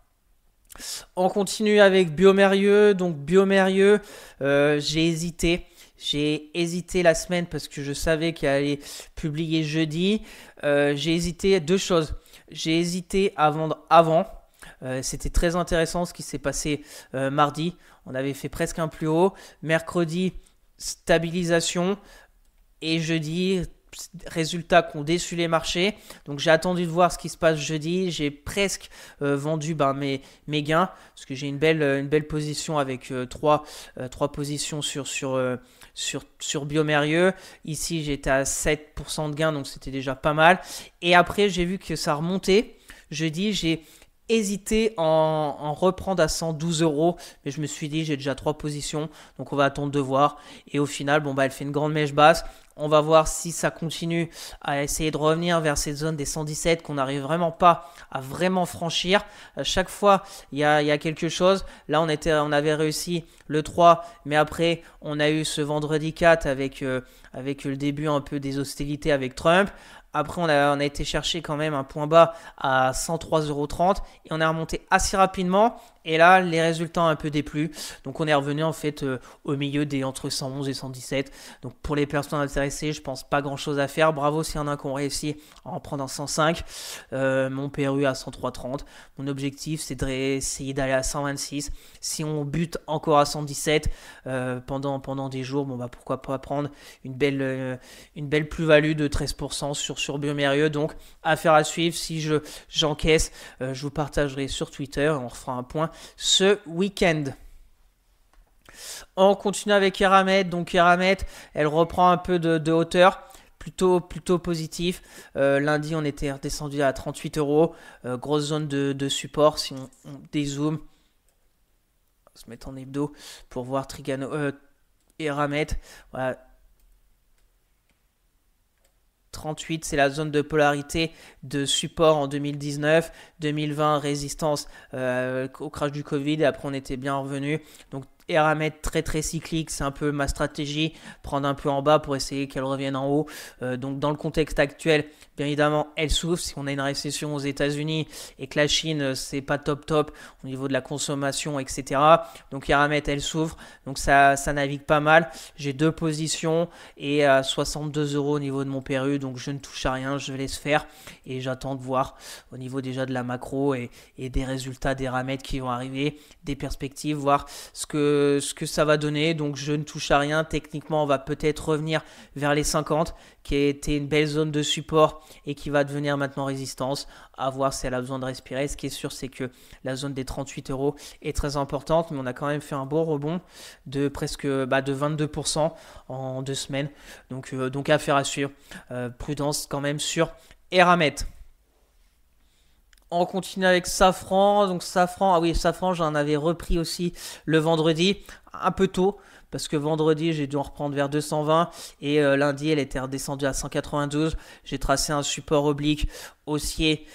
On continue avec Biomérieux. Donc Biomérieux, j'ai hésité la semaine parce que je savais qu'elle allait publier jeudi. J'ai hésité à deux choses. J'ai hésité à vendre avant. C'était très intéressant ce qui s'est passé mardi. On avait fait presque un plus haut. Mercredi, stabilisation. Et jeudi, résultats qui ont déçu les marchés. Donc j'ai attendu de voir ce qui se passe jeudi. J'ai presque vendu mes gains. Parce que j'ai une belle position avec trois positions sur Biomérieux. Ici, j'étais à 7% de gains. Donc c'était déjà pas mal. Et après, j'ai vu que ça remontait. Jeudi, j'ai hésité en reprendre à 112 euros, mais je me suis dit j'ai déjà 3 positions, donc on va attendre de voir. Et au final, elle fait une grande mèche basse. On va voir si ça continue à essayer de revenir vers cette zone des 117 qu'on n'arrive vraiment pas à vraiment franchir. À chaque fois, il y a quelque chose. Là, on avait réussi le 3, mais après, on a eu ce vendredi 4 avec le début un peu des hostilités avec Trump. Après, on a été chercher quand même un point bas à 103,30 € et on est remonté assez rapidement. Et là, les résultats ont un peu déplu. Donc, on est revenu en fait au milieu des entre 111 et 117. Donc, pour les personnes intéressées, je pense pas grand chose à faire. Bravo s'il y en a qui ont réussi à en prendre un 105. Mon PRU à 103,30. Mon objectif, c'est d'essayer d'aller à 126. Si on bute encore à 117 pendant des jours, pourquoi pas prendre une belle plus-value de 13% sur Biomérieux. Donc, affaire à suivre. Si j'encaisse, je vous partagerai sur Twitter. On refera un point ce week-end. On continue avec Eramet. Donc Eramet, elle reprend un peu de hauteur, plutôt positif. Lundi, on était redescendu à 38 euros. Grosse zone de support. Si on dézoome, on va se mettre en hebdo pour voir Trigano, Eramet. Voilà. 38, c'est la zone de polarité de support en 2019, 2020 résistance au crash du Covid, et après on était bien revenu. Donc Eramet très cyclique, c'est un peu ma stratégie, prendre un peu en bas pour essayer qu'elle revienne en haut. Donc dans le contexte actuel, bien évidemment, elle souffre. Si on a une récession aux États-Unis et que la Chine, c'est pas top au niveau de la consommation, etc. Donc Eramet, elle souffre. Donc ça navigue pas mal. J'ai 2 positions et à 62 euros au niveau de mon PRU. Donc je ne touche à rien, je laisse faire et j'attends de voir au niveau déjà de la macro et des résultats d'Eramet qui vont arriver, des perspectives, voir ce que ce que ça va donner. Donc je ne touche à rien. Techniquement, on va peut-être revenir vers les 50, qui a été une belle zone de support et qui va devenir maintenant résistance. À voir si elle a besoin de respirer. Ce qui est sûr, c'est que la zone des 38 euros est très importante, mais on a quand même fait un beau rebond de presque de 22% en 2 semaines. Donc affaire à suivre. Prudence quand même sur Eramet. On continue avec Safran. Donc Safran, ah oui, Safran, j'en avais repris aussi le vendredi, un peu tôt, parce que vendredi, j'ai dû en reprendre vers 220 et lundi, elle était redescendue à 192. J'ai tracé un support oblique haussier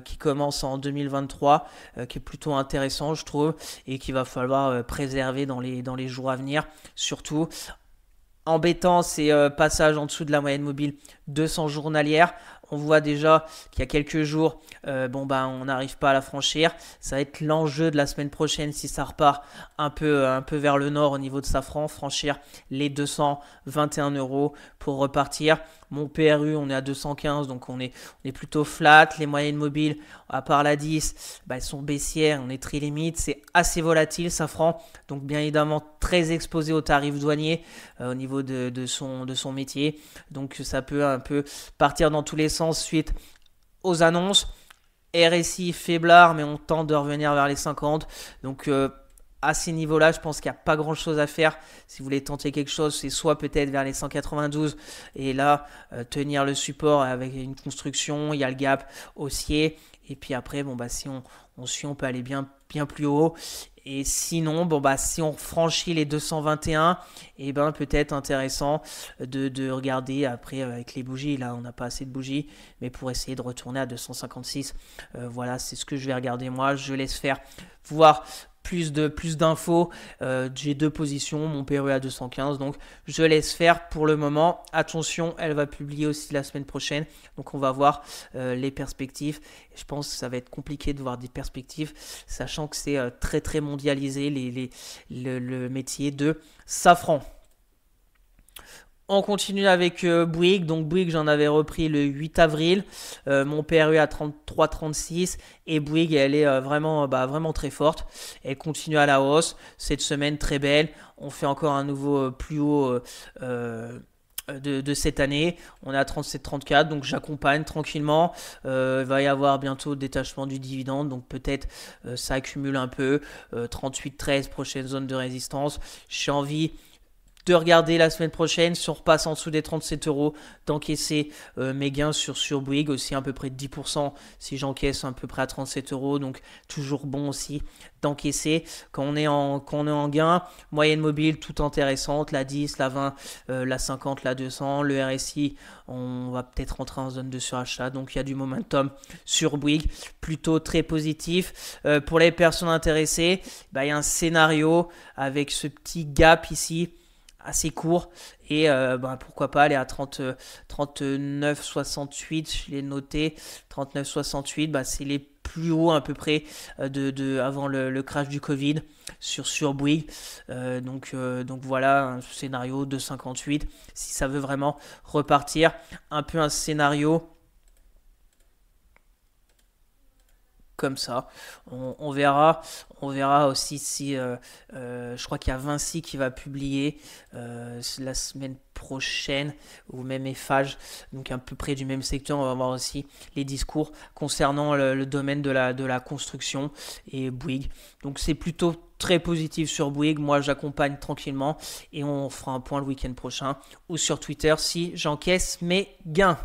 qui commence en 2023, qui est plutôt intéressant, je trouve, et qu'il va falloir préserver dans les jours à venir, surtout. Embêtant, c'est passage en dessous de la moyenne mobile 200 journalière. On voit déjà qu'il y a quelques jours, on n'arrive pas à la franchir. Ça va être l'enjeu de la semaine prochaine si ça repart un peu vers le nord au niveau de Safran, franchir les 221 euros pour repartir. Mon PRU, on est à 215, donc on est plutôt flat. Les moyennes mobiles, à part la 10, elles sont baissières, on est très limite. C'est assez volatile, Safran, donc bien évidemment très exposé aux tarifs douaniers au niveau de son métier. Donc ça peut un peu partir dans tous les sens suite aux annonces. RSI faiblard, mais on tente de revenir vers les 50. Donc à ces niveaux-là, je pense qu'il n'y a pas grand-chose à faire. Si vous voulez tenter quelque chose, c'est soit peut-être vers les 192 et là, tenir le support avec une construction. Il y a le gap haussier. Et puis après, si on suit, on peut aller bien plus haut. Et sinon, si on franchit les 221, peut-être intéressant de regarder après avec les bougies. Là, on n'a pas assez de bougies, mais pour essayer de retourner à 256. Voilà, c'est ce que je vais regarder moi. Je laisse faire voir plus d'infos. J'ai 2 positions, mon PRU à 215, donc je laisse faire pour le moment. Attention, elle va publier aussi la semaine prochaine, donc on va voir les perspectives. Je pense que ça va être compliqué de voir des perspectives, sachant que c'est très très mondialisé le métier de Safran. On continue avec Bouygues. Donc Bouygues, j'en avais repris le 8 avril. Mon PRU à 33,36 et Bouygues, elle est vraiment très forte. Elle continue à la hausse. Cette semaine, très belle. On fait encore un nouveau plus haut de cette année. On est à 37,34, donc j'accompagne tranquillement. Il va y avoir bientôt le détachement du dividende, donc peut-être ça accumule un peu. 38,13, prochaine zone de résistance. J'ai envie de regarder la semaine prochaine, si on repasse en dessous des 37 euros, d'encaisser mes gains sur Bouygues, aussi à peu près de 10% si j'encaisse à peu près à 37 euros, donc toujours bon aussi d'encaisser quand on est en gain. Moyenne mobile toute intéressante, la 10, la 20, la 50, la 200, le RSI, on va peut-être rentrer en zone de surachat, donc il y a du momentum sur Bouygues, plutôt très positif. Pour les personnes intéressées, il y a un scénario avec ce petit gap ici, assez court et pourquoi pas aller à 39,68, je l'ai noté, 39,68, c'est les plus hauts à peu près avant le crash du Covid sur Bouygues. Donc voilà un scénario de 58 si ça veut vraiment repartir, un peu un scénario comme ça. On verra aussi si je crois qu'il y a Vinci qui va publier la semaine prochaine, ou même Eiffage, donc à peu près du même secteur. On va voir aussi les discours concernant le domaine de la construction et Bouygues. Donc c'est plutôt très positif sur Bouygues. Moi j'accompagne tranquillement et on fera un point le week-end prochain ou sur Twitter si j'encaisse mes gains.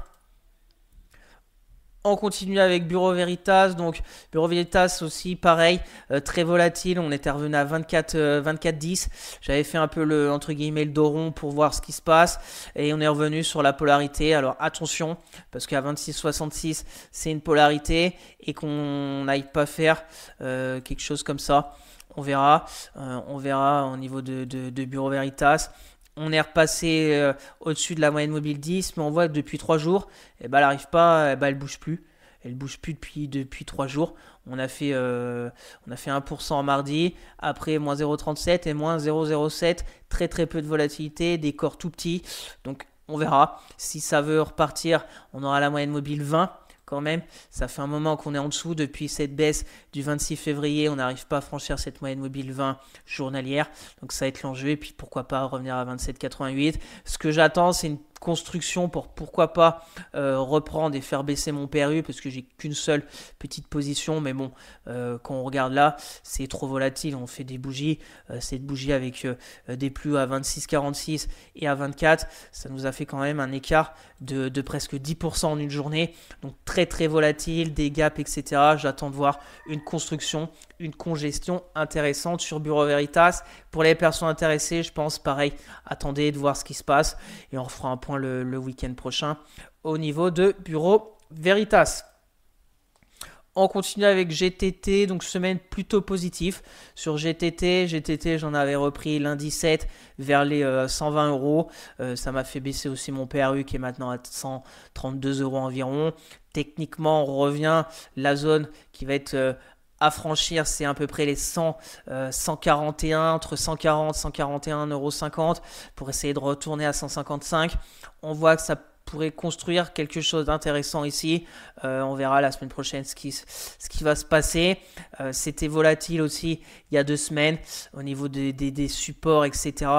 On continue avec Bureau Veritas. Donc Bureau Veritas aussi pareil, très volatile. On était revenu à 24,10. J'avais fait un peu le entre guillemets le dos rond pour voir ce qui se passe et on est revenu sur la polarité. Alors attention parce qu'à 26,66 c'est une polarité et qu'on n'aille pas faire quelque chose comme ça. On verra au niveau de Bureau Veritas. On est repassé au-dessus de la moyenne mobile 10, mais on voit que depuis 3 jours, elle n'arrive pas, elle bouge plus. Elle bouge plus depuis 3 jours. On a fait 1% en mardi, après moins 0,37 et moins 0,07. Très très peu de volatilité, des corps tout petits. Donc on verra. Si ça veut repartir, on aura la moyenne mobile 20 quand même. Ça fait un moment qu'on est en dessous. Depuis cette baisse du 26 février, on n'arrive pas à franchir cette moyenne mobile 20 journalière. Donc ça va être l'enjeu. Et puis pourquoi pas revenir à 27,88. Ce que j'attends, c'est une construction pour pourquoi pas reprendre et faire baisser mon PRU parce que j'ai qu'une seule petite position, mais bon, quand on regarde là, c'est trop volatile. On fait des bougies, cette bougie avec des plus à 26,46 et à 24, ça nous a fait quand même un écart de presque 10% en une journée, donc très très volatile, des gaps, etc. J'attends de voir une construction, une congestion intéressante sur Bureau Veritas. Pour les personnes intéressées, je pense pareil, attendez de voir ce qui se passe et on refera un point le week-end prochain au niveau de Bureau Veritas. On continue avec GTT, donc semaine plutôt positive sur GTT. GTT, j'en avais repris lundi 7 vers les 120 euros. Ça m'a fait baisser aussi mon PRU qui est maintenant à 132 euros environ. Techniquement, on revient. La zone qui va être à franchir, c'est à peu près les 141, entre 140 et 141,50 euros pour essayer de retourner à 155. On voit que ça pourrait construire quelque chose d'intéressant ici. On verra la semaine prochaine ce qui va se passer. C'était volatile aussi il y a 2 semaines au niveau des supports, etc.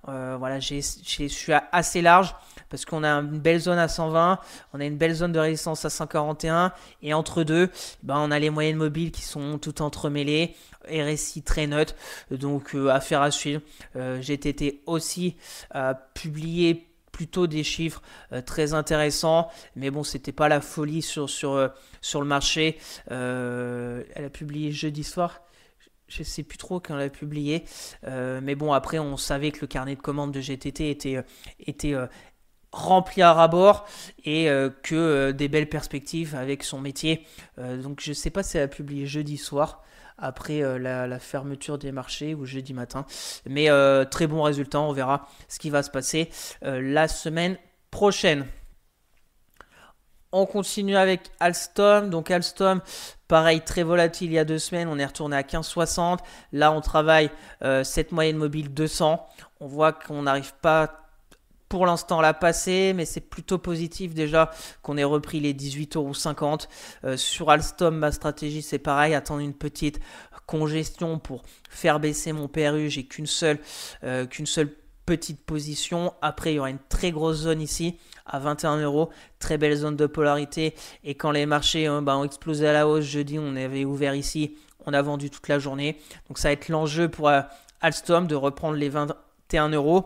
Voilà, je suis assez large parce qu'on a une belle zone à 120, on a une belle zone de résistance à 141 et entre deux, on a les moyennes mobiles qui sont toutes entremêlées. RSI très neutre, donc affaire à suivre. GTT aussi publié plutôt des chiffres très intéressants, mais bon, c'était pas la folie sur le marché. Elle a publié jeudi soir, je sais plus trop quand elle a publié, mais bon, après on savait que le carnet de commandes de GTT était rempli à ras-bord et que des belles perspectives avec son métier. Donc je sais pas si elle a publié jeudi soir après la fermeture des marchés ou jeudi matin. Mais très bon résultat, on verra ce qui va se passer la semaine prochaine. On continue avec Alstom. Donc Alstom, pareil, très volatile il y a 2 semaines. On est retourné à 15,60. Là, on travaille cette moyenne mobile 200. On voit qu'on n'arrive pas pour l'instant la passer, mais c'est plutôt positif déjà qu'on ait repris les 18,50 €. Sur Alstom, ma stratégie c'est pareil, attendre une petite congestion pour faire baisser mon PRU. J'ai qu'une seule petite position. Après, il y aura une très grosse zone ici à 21 €, très belle zone de polarité. Et quand les marchés ont explosé à la hausse jeudi, on avait ouvert ici, on a vendu toute la journée. Donc ça va être l'enjeu pour Alstom de reprendre les 21 €.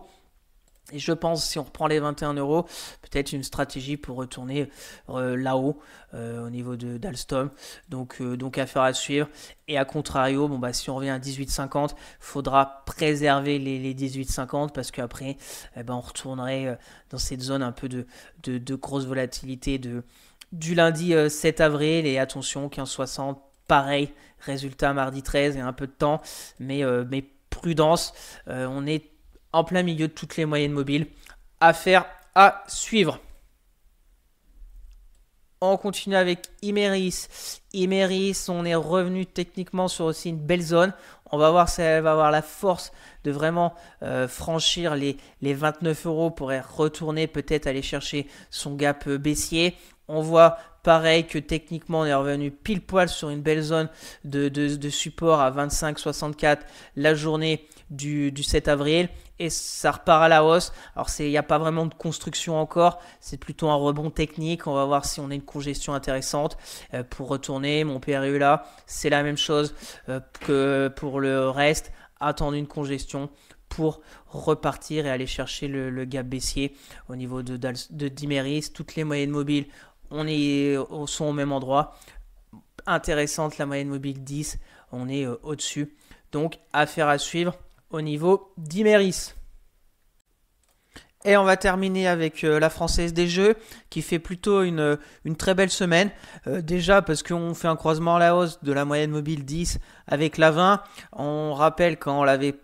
Et je pense, si on reprend les 21 €, peut-être une stratégie pour retourner là-haut au niveau d'Alstom. Donc affaire à suivre. Et à contrario, si on revient à 18,50, il faudra préserver les 18,50 parce qu'après, on retournerait dans cette zone un peu de grosse volatilité du lundi 7 avril. Et attention, 15,60, pareil, résultat mardi 13 et un peu de temps. Mais prudence, on est en plein milieu de toutes les moyennes mobiles. Affaire à suivre. On continue avec Imerys. Imerys, on est revenu techniquement sur aussi une belle zone. On va voir si elle va avoir la force de vraiment franchir les 29 € pour retourner, peut-être aller chercher son gap baissier. On voit pareil que techniquement on est revenu pile poil sur une belle zone de support à 25,64 la journée du 7 avril et ça repart à la hausse. Alors il n'y a pas vraiment de construction encore, c'est plutôt un rebond technique. On va voir si on a une congestion intéressante pour retourner. Mon PRU là, c'est la même chose que pour le reste. Attendre une congestion pour repartir et aller chercher le gap baissier au niveau d'Imerys. Toutes les moyennes mobiles sont au même endroit. Intéressante la moyenne mobile 10, on est au-dessus. Donc affaire à suivre au niveau d'Imerys. Et on va terminer avec la Française des Jeux qui fait plutôt une très belle semaine. Déjà parce qu'on fait un croisement à la hausse de la moyenne mobile 10 avec la 20. On rappelle quand on l'avait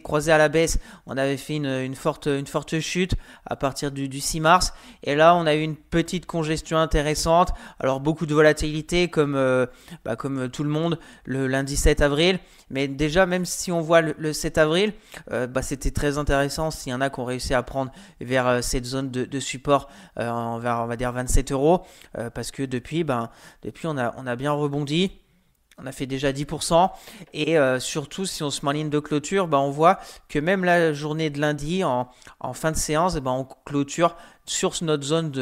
croisé à la baisse, on avait fait une forte chute à partir du 6 mars. Et là, on a eu une petite congestion intéressante. Alors beaucoup de volatilité comme tout le monde le lundi 7 avril. Mais déjà, même si on voit le 7 avril, c'était très intéressant s'il y en a qui ont réussi à prendre vers cette zone de support vers, on va dire 27 euros, parce que depuis on a bien rebondi. On a fait déjà 10%. Et surtout, si on se met en ligne de clôture, on voit que même la journée de lundi, en fin de séance, on clôture sur notre zone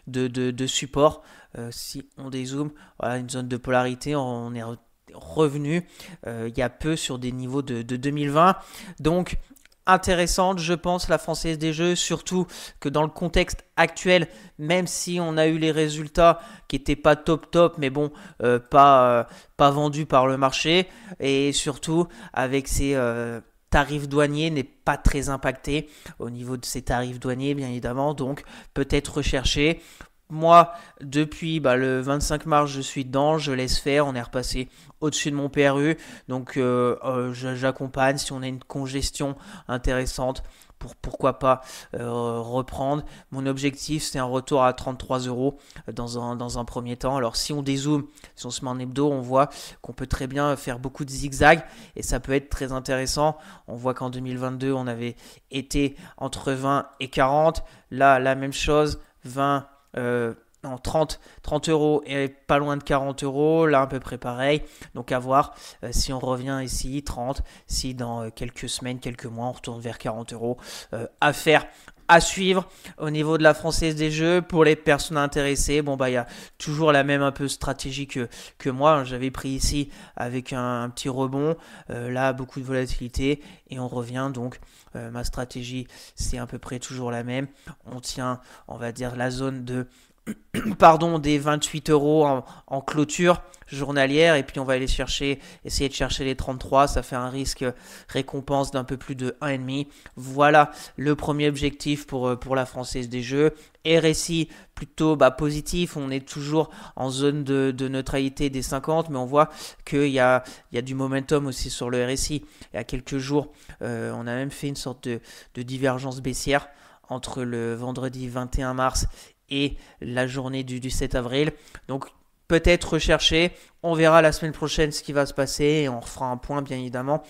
de support. Si on dézoome, voilà, une zone de polarité, on est revenu il y a peu sur des niveaux de 2020. Donc, intéressante, je pense, la Française des Jeux, surtout que dans le contexte actuel, même si on a eu les résultats qui n'étaient pas top, mais bon, pas vendus par le marché, et surtout avec ces tarifs douaniers, n'est pas très impacté au niveau de ces tarifs douaniers, bien évidemment, donc peut-être recherché. Moi, depuis le 25 mars, je suis dedans, je laisse faire, on est repassé au-dessus de mon PRU, donc j'accompagne si on a une congestion intéressante, pourquoi pas reprendre. Mon objectif, c'est un retour à 33 euros dans un premier temps. Alors si on dézoome, si on se met en hebdo, on voit qu'on peut très bien faire beaucoup de zigzags et ça peut être très intéressant. On voit qu'en 2022, on avait été entre 20 et 40. Là, la même chose, 20... 30 euros et pas loin de 40 euros, là à peu près pareil. Donc à voir si on revient ici 30, si dans quelques semaines, quelques mois on retourne vers 40 euros. Affaire à suivre au niveau de la Française des Jeux. Pour les personnes intéressées, il y a toujours la même un peu stratégie que moi. J'avais pris ici avec un petit rebond, là beaucoup de volatilité et on revient. Donc ma stratégie, c'est à peu près toujours la même. On tient, on va dire, la zone de des 28 euros en clôture journalière et puis on va essayer de chercher les 33. Ça fait un risque récompense d'un peu plus de 1,5. Voilà le premier objectif pour la Française des Jeux. RSI plutôt positif, on est toujours en zone de neutralité des 50, mais on voit qu'il y a du momentum aussi sur le RSI. Il y a quelques jours, on a même fait une sorte de divergence baissière entre le vendredi 21 mars et la journée du 7 avril. Donc peut-être rechercher, on verra la semaine prochaine ce qui va se passer et on refera un point bien évidemment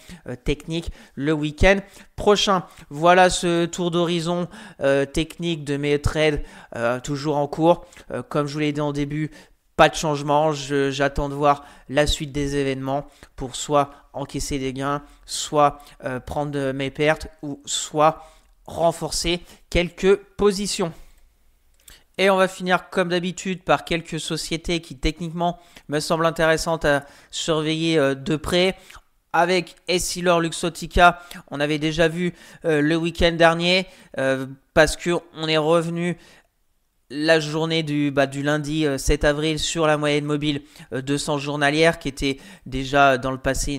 technique le week-end prochain. Voilà ce tour d'horizon technique de mes trades toujours en cours. Comme je vous l'ai dit en début, pas de changement, j'attends de voir la suite des événements pour soit encaisser des gains, soit prendre mes pertes ou soit renforcer quelques positions. Et on va finir comme d'habitude par quelques sociétés qui techniquement me semblent intéressantes à surveiller de près. Avec Essilor Luxottica, on avait déjà vu le week-end dernier parce qu'on est revenu la journée du lundi 7 avril sur la moyenne mobile 200 journalière qui était déjà dans le passé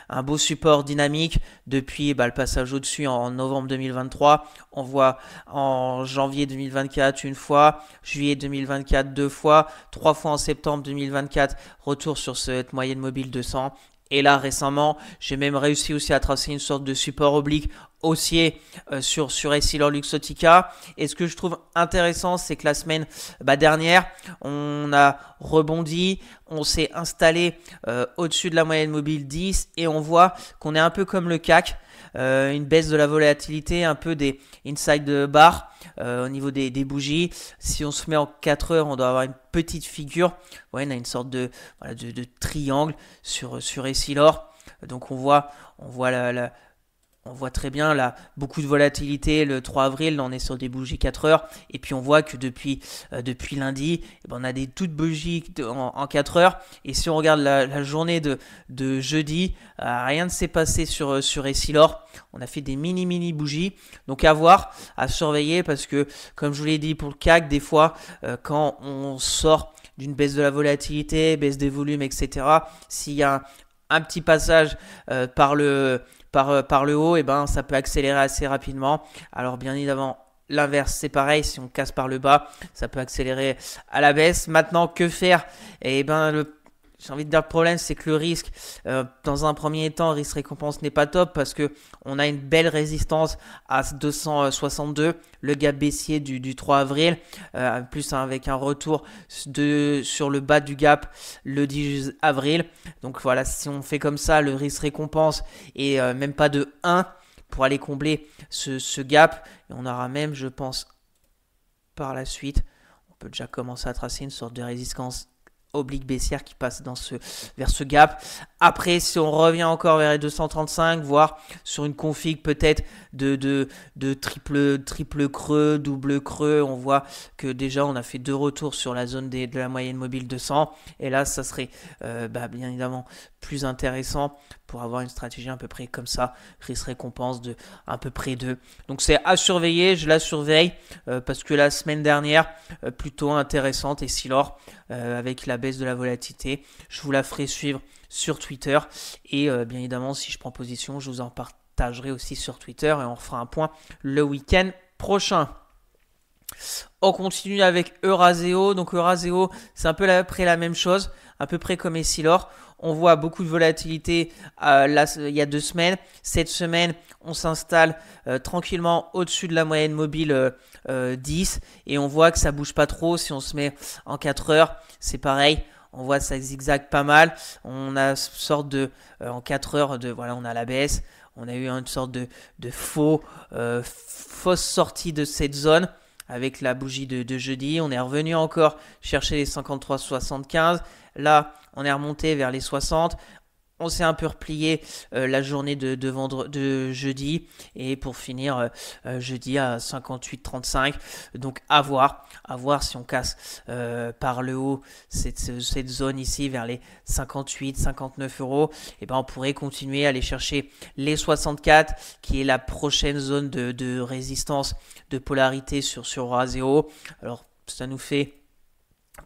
un beau support dynamique depuis le passage au-dessus en novembre 2023. On voit en janvier 2024 une fois, juillet 2024 deux fois, 3 fois en septembre 2024, retour sur cette moyenne mobile 200. Et là, récemment, j'ai même réussi aussi à tracer une sorte de support oblique haussier sur Essilor Luxottica. Et ce que je trouve intéressant, c'est que la semaine dernière, on a rebondi, on s'est installé au-dessus de la moyenne mobile 10 et on voit qu'on est un peu comme le CAC. Une baisse de la volatilité, un peu des inside bar au niveau des bougies. Si on se met en 4 heures, on doit avoir une petite figure. Ouais, on a une sorte de triangle sur Essilor. Donc on voit on voit très bien là beaucoup de volatilité le 3 avril, là on est sur des bougies 4 heures et puis on voit que depuis lundi, on a des toutes bougies en 4 heures et si on regarde la journée de jeudi, rien ne s'est passé sur Essilor. On a fait des mini bougies, donc à voir, à surveiller parce que comme je vous l'ai dit pour le CAC, des fois quand on sort d'une baisse de la volatilité, baisse des volumes, etc., s'il y a un petit passage par le haut, ça peut accélérer assez rapidement. Alors bien évidemment, l'inverse c'est pareil, si on casse par le bas, ça peut accélérer à la baisse. Maintenant, que faire? J'ai envie de dire le problème, c'est que le risque, dans un premier temps, risque-récompense n'est pas top parce que on a une belle résistance à 262, le gap baissier du 3 avril, plus avec un retour sur le bas du gap le 10 avril. Donc voilà, si on fait comme ça, le risque-récompense est même pas de 1 pour aller combler ce gap. Et on aura même, je pense, par la suite, on peut déjà commencer à tracer une sorte de résistance oblique baissière qui passe vers ce gap. Après, si on revient encore vers les 235, voire sur une config peut-être de triple creux, double creux, on voit que déjà on a fait 2 retours sur la zone de la moyenne mobile 200. Et là, ça serait bien évidemment plus intéressant pour avoir une stratégie à peu près comme ça, risque-récompense de à peu près 2. Donc c'est à surveiller, je la surveille parce que la semaine dernière, plutôt intéressante et si l'or avec la baisse de la volatilité, je vous la ferai suivre sur Twitter et bien évidemment si je prends position, je vous en partagerai aussi sur Twitter et on fera un point le week-end prochain. On continue avec Euraseo. Donc Euraseo, c'est un peu après la même chose, à peu près comme Essilor. On voit beaucoup de volatilité il y a 2 semaines. Cette semaine, on s'installe tranquillement au-dessus de la moyenne mobile 10 et on voit que ça bouge pas trop. Si on se met en 4 heures, c'est pareil. On voit ça zigzag pas mal. On a une sorte de en 4 heures voilà, on a la baisse. On a eu une sorte de fausse sortie de cette zone avec la bougie de jeudi. On est revenu encore chercher les 53,75. Là, on est remonté vers les 60. On s'est un peu replié la journée de jeudi et pour finir jeudi à 58,35. Donc à voir si on casse par le haut cette zone ici vers les 58, 59 euros. Et ben on pourrait continuer à aller chercher les 64 qui est la prochaine zone de résistance de polarité sur Euraseo. Alors ça nous fait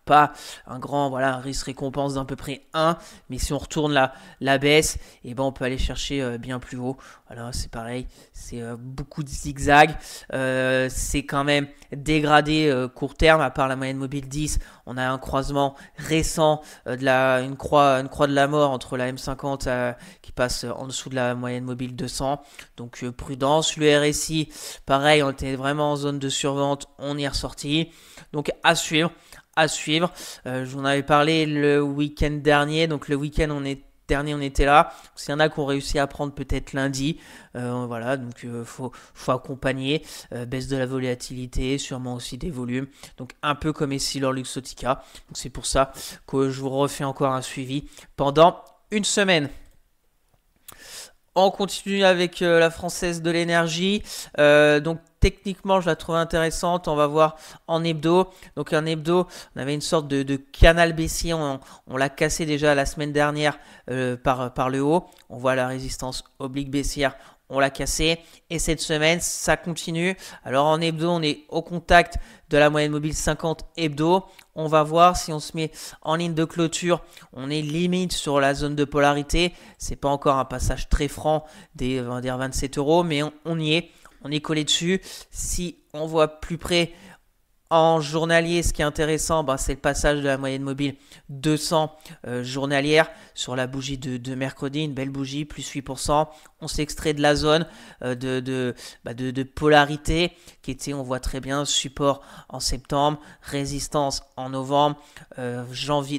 pas un grand risque-récompense d'à peu près 1, mais si on retourne la baisse, et ben on peut aller chercher bien plus haut. Voilà, c'est pareil, c'est beaucoup de zigzags, c'est quand même dégradé court terme, à part la moyenne mobile 10, on a un croisement récent, une croix de la mort entre la M50 qui passe en dessous de la moyenne mobile 200, donc prudence. Le RSI, pareil, on était vraiment en zone de survente, on y est ressorti, donc à suivre. Je vous en avais parlé le week-end dernier. Donc le week-end on était là. S'il y en a qui ont réussi à prendre peut-être lundi, voilà, donc faut accompagner. Baisse de la volatilité, sûrement aussi des volumes. Donc un peu comme Essilor Luxottica. Donc c'est pour ça que je vous refais encore un suivi pendant une semaine. On continue avec la Française de l'énergie. Donc techniquement, je la trouve intéressante. On va voir en hebdo. Donc en hebdo, on avait une sorte de canal baissier. On l'a cassé déjà la semaine dernière par le haut. On voit la résistance oblique baissière. On l'a cassé. Et cette semaine, ça continue. Alors en hebdo, on est au contact de la moyenne mobile 50 hebdo. On va voir si on se met en ligne de clôture. On est limite sur la zone de polarité. C'est pas encore un passage très franc des 27 euros, mais on y est. On est collé dessus. Si on voit plus près en journalier, ce qui est intéressant, c'est le passage de la moyenne mobile 200 journalière sur la bougie de mercredi. Une belle bougie, plus 8%. On s'extrait de la zone de polarité qui était, on voit très bien, support en septembre, résistance en novembre,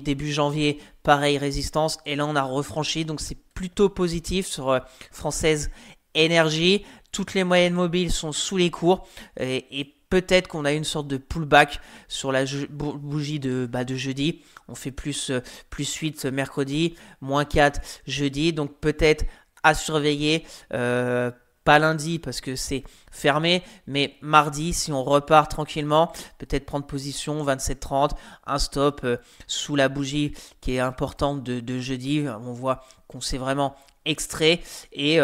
début janvier, pareil, résistance. Et là, on a refranchi. Donc, c'est plutôt positif sur Française Énergie. Toutes les moyennes mobiles sont sous les cours et peut-être qu'on a une sorte de pullback sur la bougie de jeudi. On fait plus 8 mercredi, moins 4 jeudi. Donc peut-être à surveiller. Pas lundi parce que c'est fermé, mais mardi, si on repart tranquillement, peut-être prendre position 27,30, un stop sous la bougie qui est importante de jeudi. On voit qu'on s'est vraiment extrait et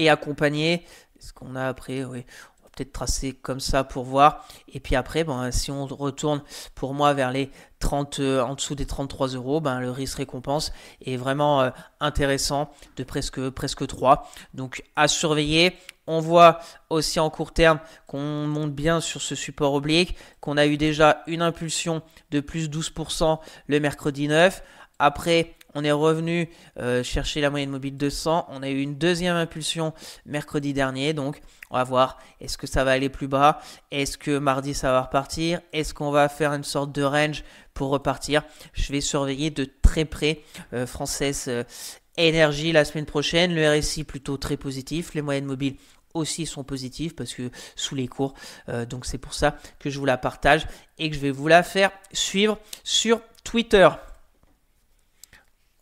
accompagné. Ce qu'on a après, oui, on va peut-être tracer comme ça pour voir. Et puis après, si on retourne pour moi vers les 30, en dessous des 33 euros, le risque récompense est vraiment intéressant de presque 3. Donc à surveiller. On voit aussi en court terme qu'on monte bien sur ce support oblique, qu'on a eu déjà une impulsion de plus 12% le mercredi 9. Après, on est revenu chercher la moyenne mobile 200. On a eu une deuxième impulsion mercredi dernier. Donc, on va voir, est-ce que ça va aller plus bas? Est-ce que mardi, ça va repartir? Est-ce qu'on va faire une sorte de range pour repartir? Je vais surveiller de très près Française énergie la semaine prochaine. Le RSI plutôt très positif. Les moyennes mobiles aussi sont positives parce que sous les cours. Donc c'est pour ça que je vous la partage et que je vais vous la faire suivre sur Twitter.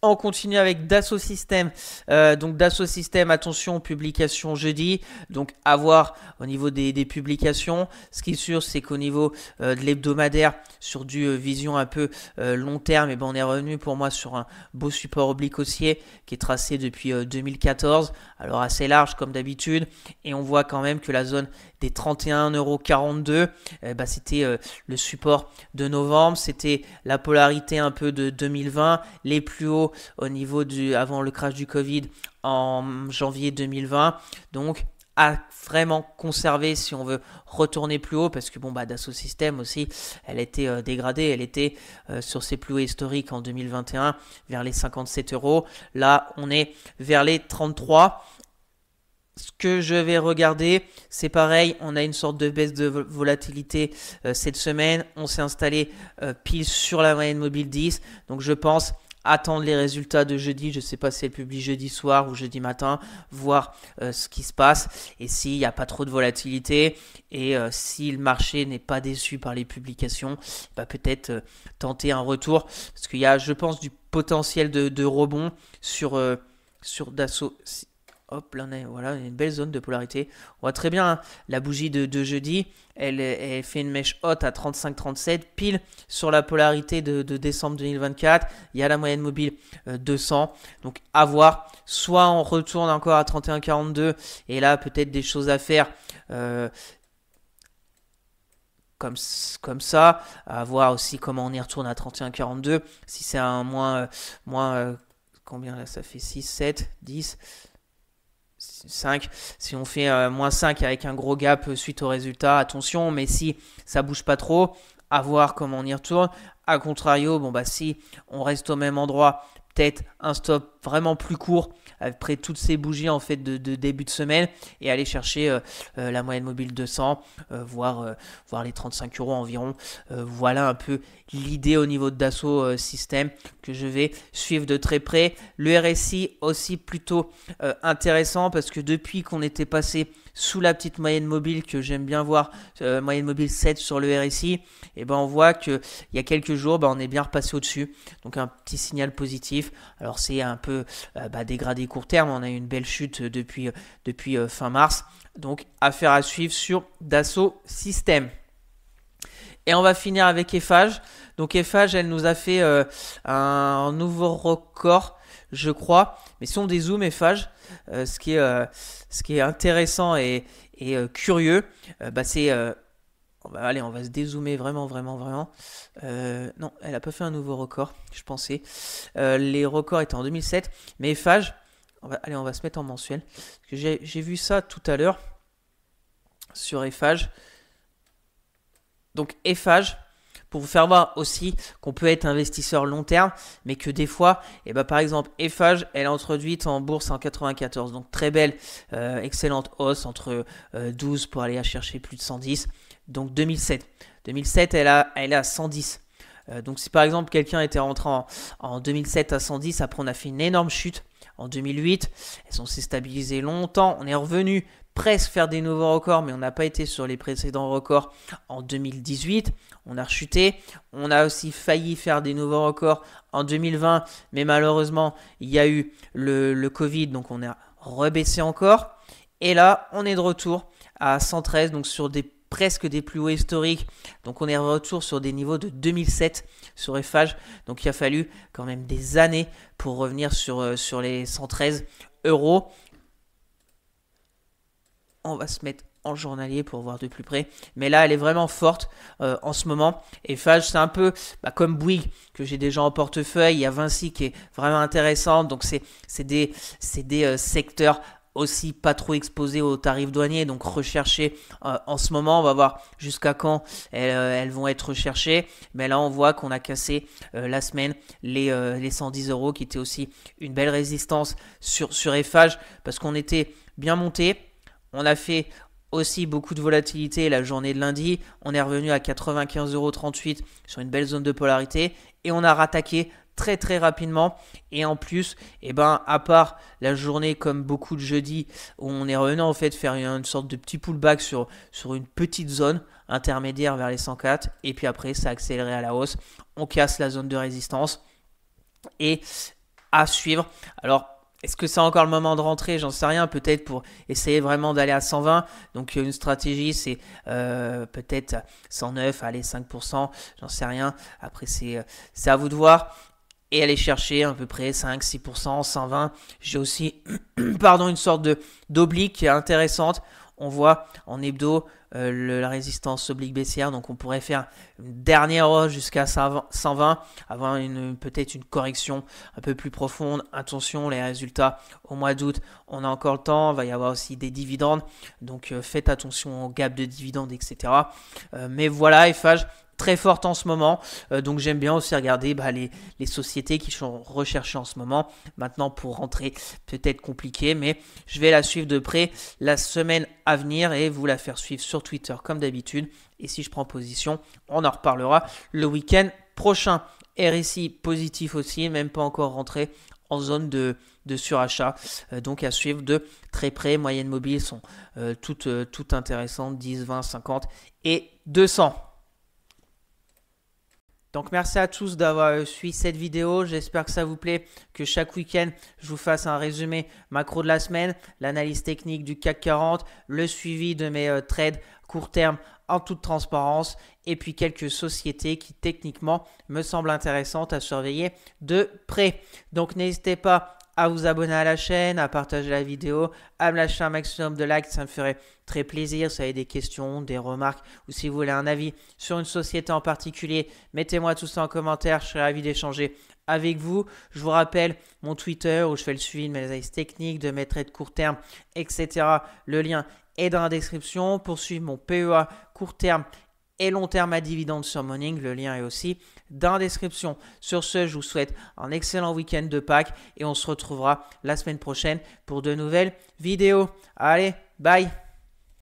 On continue avec Dassault Systèmes. Donc Dassault Systèmes, attention, publication jeudi. Donc à voir au niveau des publications. Ce qui est sûr, c'est qu'au niveau de l'hebdomadaire, sur du vision un peu long terme, et ben, on est revenu pour moi sur un beau support oblique haussier qui est tracé depuis 2014. Alors assez large comme d'habitude. Et on voit quand même que la zone des 31,42 €, c'était le support de novembre. C'était la polarité un peu de 2020. Les plus hauts au niveau avant le crash du Covid en janvier 2020. Donc, à vraiment conserver si on veut retourner plus haut, parce que bon, Dassault Systèmes aussi, elle était dégradée, elle était sur ses plus hauts historiques en 2021 vers les 57 €. Là, on est vers les 33. Ce que je vais regarder, c'est pareil, on a une sorte de baisse de volatilité cette semaine. On s'est installé pile sur la moyenne mobile 10. Donc je pense attendre les résultats de jeudi. Je ne sais pas si elle publie jeudi soir ou jeudi matin, voir ce qui se passe. Et s'il n'y a pas trop de volatilité et si le marché n'est pas déçu par les publications, peut-être tenter un retour. Parce qu'il y a, je pense, du potentiel de rebond sur Dassault. Hop, là voilà, une belle zone de polarité. On voit très bien hein, la bougie de jeudi. Elle fait une mèche haute à 35,37, pile sur la polarité de décembre 2024. Il y a la moyenne mobile 200. Donc à voir. Soit on retourne encore à 31,42 et là peut-être des choses à faire. Comme ça, à voir aussi comment on y retourne à 31,42. Si c'est un moins combien là ça fait 6, 7, 10. 5, si on fait moins 5 avec un gros gap suite au résultat, attention, mais si ça bouge pas trop, à voir comment on y retourne. A contrario, si on reste au même endroit, peut-être un stop vraiment plus court après toutes ces bougies en fait de début de semaine et aller chercher la moyenne mobile 200, voire les 35 € environ. Voilà un peu l'idée au niveau de Dassault Systèmes que je vais suivre de très près. Le RSI aussi plutôt intéressant parce que depuis qu'on était passé sous la petite moyenne mobile que j'aime bien voir, moyenne mobile 7 sur le RSI, et on voit qu'il y a quelques jours, on est bien repassé au-dessus. Donc un petit signal positif. Alors c'est un peu dégradé court terme, on a eu une belle chute depuis fin mars. Donc affaire à suivre sur Dassault Systèmes. Et on va finir avec Eiffage. Donc Eiffage, elle nous a fait un nouveau record, je crois. Mais si on dézoome Eiffage, ce qui est intéressant et curieux, c'est... allez, on va se dézoomer vraiment. Non, elle n'a pas fait un nouveau record, je pensais. Les records étaient en 2007. Mais Eiffage, on va se mettre en mensuel. Parce que j'ai vu ça tout à l'heure sur Eiffage. Donc Eiffage, pour vous faire voir aussi qu'on peut être investisseur long terme, mais que des fois, par exemple, Eiffage, elle est introduite en bourse en 94. Donc très belle, excellente hausse entre 12 pour aller à chercher plus de 110. Donc 2007. 2007, elle est à 110. Donc si par exemple quelqu'un était rentré en 2007 à 110, après on a fait une énorme chute en 2008. Elles s'est stabilisées longtemps. On est revenu presque faire des nouveaux records, mais on n'a pas été sur les précédents records en 2018. On a rechuté. On a aussi failli faire des nouveaux records en 2020, mais malheureusement, il y a eu le Covid, donc on a rebaissé encore. Et là, on est de retour à 113, donc sur presque des plus hauts historiques. Donc on est de retour sur des niveaux de 2007 sur Eiffage. Donc il a fallu quand même des années pour revenir sur les 113 €. On va se mettre en journalier pour voir de plus près. Mais là, elle est vraiment forte en ce moment. Eiffage, c'est un peu comme Bouygues que j'ai déjà en portefeuille. Il y a Vinci qui est vraiment intéressante. Donc c'est des secteurs aussi pas trop exposés aux tarifs douaniers, donc recherchés en ce moment. On va voir jusqu'à quand elles vont être recherchées. Mais là, on voit qu'on a cassé la semaine les 110 € qui était aussi une belle résistance sur Eiffage parce qu'on était bien monté. On a fait aussi beaucoup de volatilité la journée de lundi. On est revenu à 95,38 € sur une belle zone de polarité. Et on a rattaqué très très rapidement. Et en plus, eh ben, à part la journée comme beaucoup de jeudi où on est revenu en fait faire une sorte de petit pullback sur une petite zone intermédiaire vers les 104 et puis après ça a accéléré à la hausse. On casse la zone de résistance et à suivre. Alors, est-ce que c'est encore le moment de rentrer? J'en sais rien, peut-être pour essayer vraiment d'aller à 120. Donc une stratégie, c'est peut-être 109, allez 5%, j'en sais rien. Après, c'est à vous de voir. Et aller chercher à peu près 5-6%, 120. J'ai aussi pardon, une sorte d'oblique qui est intéressante. On voit en hebdo la résistance oblique baissière. Donc on pourrait faire une dernière hausse jusqu'à 120, avoir peut-être une correction un peu plus profonde. Attention, les résultats au mois d'août, on a encore le temps. Il va y avoir aussi des dividendes. Donc faites attention au gap de dividendes, etc. Mais voilà, FH très forte en ce moment, donc j'aime bien aussi regarder les sociétés qui sont recherchées en ce moment. Maintenant pour rentrer peut-être compliqué, mais je vais la suivre de près la semaine à venir et vous la faire suivre sur Twitter comme d'habitude. Et si je prends position, on en reparlera le week-end prochain. RSI positif aussi, même pas encore rentré en zone de surachat, donc à suivre de très près. Moyennes mobiles sont toutes intéressantes, 10, 20, 50 et 200. Donc merci à tous d'avoir suivi cette vidéo, j'espère que ça vous plaît, que chaque week-end je vous fasse un résumé macro de la semaine, l'analyse technique du CAC 40, le suivi de mes trades court terme en toute transparence et puis quelques sociétés qui techniquement me semblent intéressantes à surveiller de près. Donc n'hésitez pas à vous abonner à la chaîne, à partager la vidéo, à me lâcher un maximum de likes, ça me ferait très plaisir. Si vous avez des questions, des remarques ou si vous voulez un avis sur une société en particulier, mettez-moi tout ça en commentaire, je serai ravi d'échanger avec vous. Je vous rappelle mon Twitter où je fais le suivi de mes analyses techniques, de mes trades court terme, etc. Le lien est dans la description. Pour suivre mon PEA court terme et long terme à dividende sur Morning, le lien est aussi dans la description. Sur ce, je vous souhaite un excellent week-end de Pâques et on se retrouvera la semaine prochaine pour de nouvelles vidéos. Allez, bye!